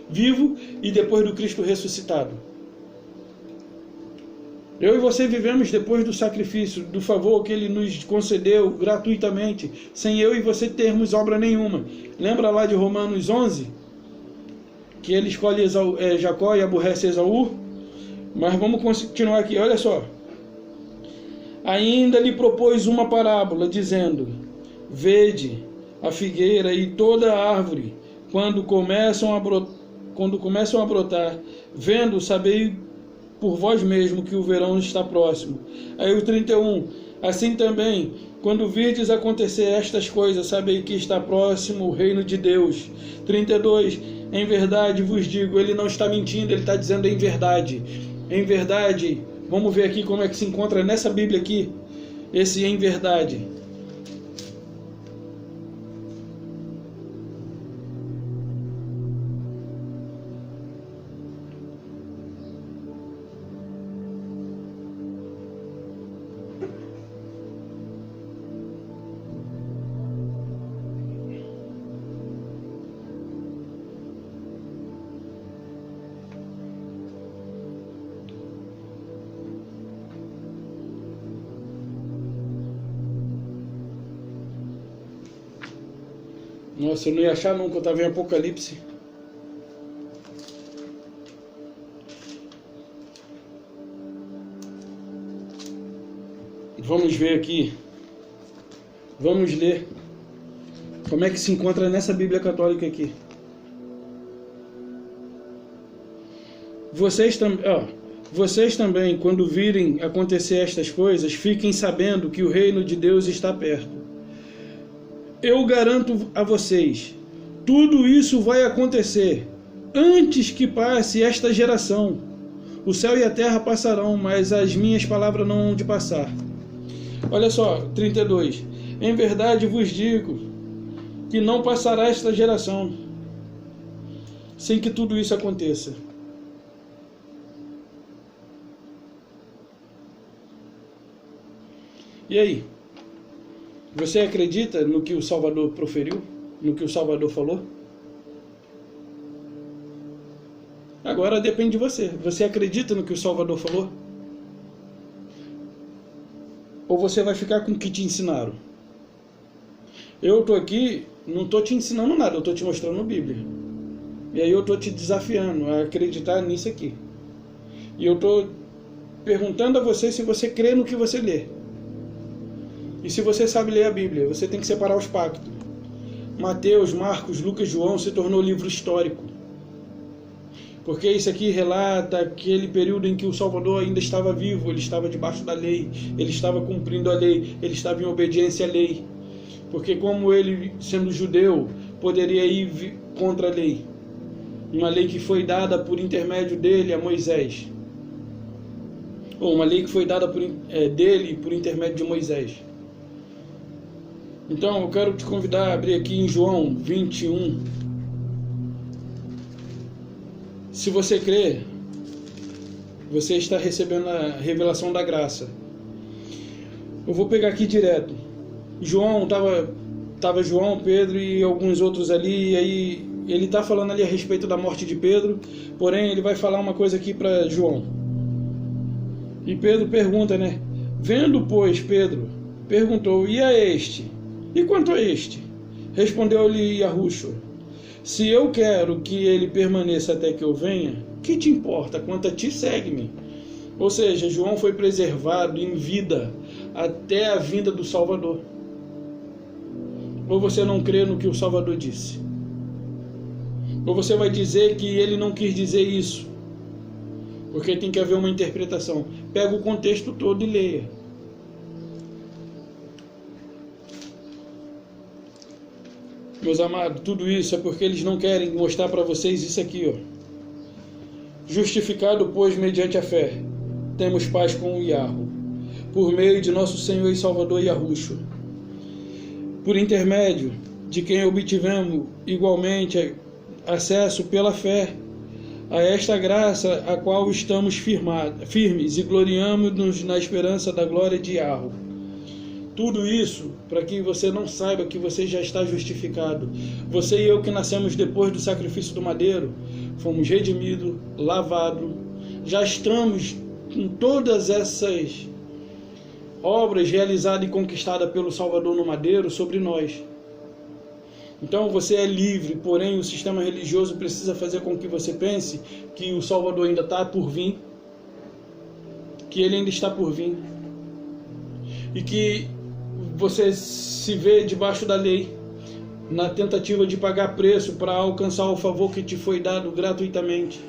vivo e depois do Cristo ressuscitado. Eu e você vivemos depois do sacrifício, do favor que ele nos concedeu gratuitamente, sem eu e você termos obra nenhuma. Lembra lá de Romanos 11? Que ele escolhe Jacó e aborrece Esaú? Mas vamos continuar aqui, olha só. Ainda lhe propôs uma parábola, dizendo: vede a figueira e toda a árvore, quando começam a brotar, vendo, sabei por vós mesmo que o verão está próximo. Aí o 31, assim também, quando virdes acontecer estas coisas, sabei que está próximo o reino de Deus. 32, em verdade vos digo, ele não está mentindo, ele está dizendo em verdade. Em verdade, vamos ver aqui como é que se encontra nessa Bíblia aqui, esse em verdade. Nossa, eu não ia achar nunca, eu estava em Apocalipse. Vamos ver aqui. Vamos ler como é que se encontra nessa Bíblia Católica aqui. Vocês também, quando virem acontecer estas coisas, fiquem sabendo que o reino de Deus está perto. Eu garanto a vocês, tudo isso vai acontecer antes que passe esta geração. O céu e a terra passarão, mas as minhas palavras não hão de passar. Olha só, 32. Em verdade vos digo que não passará esta geração sem que tudo isso aconteça. E aí? Você acredita no que o Salvador proferiu? No que o Salvador falou? Agora depende de você. Você acredita no que o Salvador falou? Ou você vai ficar com o que te ensinaram? Eu estou aqui, não estou te ensinando nada, eu estou te mostrando a Bíblia. E aí eu estou te desafiando a acreditar nisso aqui. E eu estou perguntando a você se você crê no que você lê. E se você sabe ler a Bíblia, você tem que separar os pactos. Mateus, Marcos, Lucas, João se tornou livro histórico. Porque isso aqui relata aquele período em que o Salvador ainda estava vivo, ele estava debaixo da lei, ele estava cumprindo a lei, ele estava em obediência à lei. Porque como ele, sendo judeu, poderia ir contra a lei. Uma lei que foi dada por intermédio dele a Moisés. Ou uma lei que foi dada dele por intermédio de Moisés. Então eu quero te convidar a abrir aqui em João 21. Se você crê, você está recebendo a revelação da graça. Eu vou pegar aqui direto. João, tava João, Pedro e alguns outros ali, e aí ele está falando ali a respeito da morte de Pedro, porém ele vai falar uma coisa aqui para João. E Pedro pergunta, né? Vendo, pois, Pedro perguntou, e a este? E quanto a este? Respondeu-lhe Yahushua, se eu quero que ele permaneça até que eu venha, que te importa? Quanto a ti, segue-me. Ou seja, João foi preservado em vida até a vinda do Salvador. Ou você não crê no que o Salvador disse? Ou você vai dizer que ele não quis dizer isso? Porque tem que haver uma interpretação. Pega o contexto todo e leia. Meus amados, tudo isso é porque eles não querem mostrar para vocês isso aqui, ó. Justificado, pois, mediante a fé, temos paz com o Yahweh, por meio de nosso Senhor e Salvador Yahushua, por intermédio de quem obtivemos igualmente acesso pela fé a esta graça a qual estamos firmes e gloriamos-nos na esperança da glória de Yahweh. Tudo isso para que você não saiba que você já está justificado. Você e eu que nascemos depois do sacrifício do madeiro, fomos redimidos, lavados, já estamos com todas essas obras realizadas e conquistadas pelo Salvador no madeiro sobre nós. Então você é livre, porém o sistema religioso precisa fazer com que você pense que o Salvador ainda está por vir, que ele ainda está por vir, e que você se vê debaixo da lei, na tentativa de pagar preço para alcançar o favor que te foi dado gratuitamente.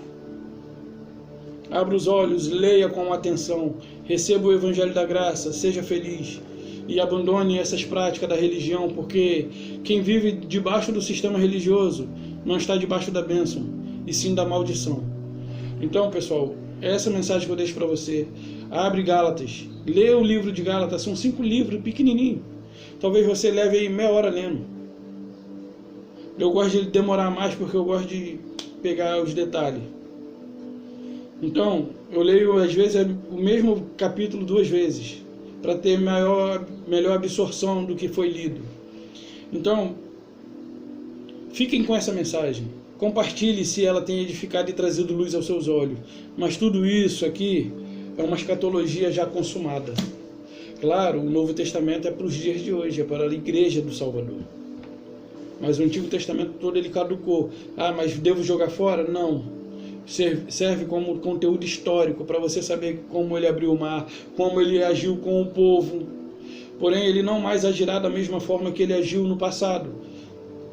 Abra os olhos, leia com atenção, receba o Evangelho da Graça, seja feliz e abandone essas práticas da religião, porque quem vive debaixo do sistema religioso não está debaixo da bênção, e sim da maldição. Então, pessoal, essa mensagem que eu deixo para você. Abre Gálatas, lê o livro de Gálatas, são 5 livros pequenininhos. Talvez você leve aí meia hora lendo. Eu gosto de demorar mais porque eu gosto de pegar os detalhes. Então, eu leio às vezes o mesmo capítulo 2 vezes, para ter melhor absorção do que foi lido. Então, fiquem com essa mensagem. Compartilhe se ela tem edificado e trazido luz aos seus olhos. Mas tudo isso aqui é uma escatologia já consumada. Claro, o Novo Testamento é para os dias de hoje, é para a igreja do Salvador. Mas o Antigo Testamento todo ele caducou. Ah, mas devo jogar fora? Não. Serve como conteúdo histórico para você saber como ele abriu o mar, como ele agiu com o povo porém ele não mais agirá da mesma forma que ele agiu no passado,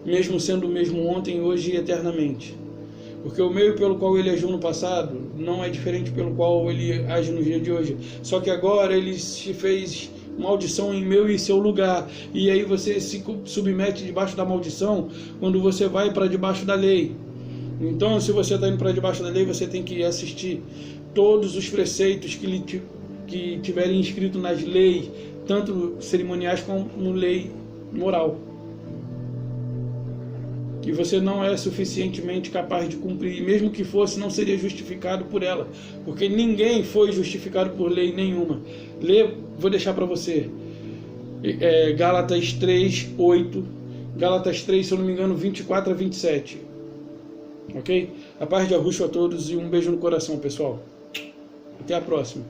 mesmo sendo o mesmo ontem, hoje e eternamente. Porque o meio pelo qual ele agiu no passado não é diferente pelo qual ele age no dia de hoje. Só que agora ele se fez maldição em meu e seu lugar. E aí você se submete debaixo da maldição quando você vai para debaixo da lei. Então, se você está indo para debaixo da lei, você tem que assistir todos os preceitos que tiverem inscrito nas leis, tanto cerimoniais como lei moral. E você não é suficientemente capaz de cumprir, mesmo que fosse, não seria justificado por ela, porque ninguém foi justificado por lei nenhuma. Vou deixar para você, Gálatas 3, 8, Gálatas 3, se eu não me engano, 24 a 27. Ok? A paz de Arruxo a todos e um beijo no coração, pessoal. Até a próxima.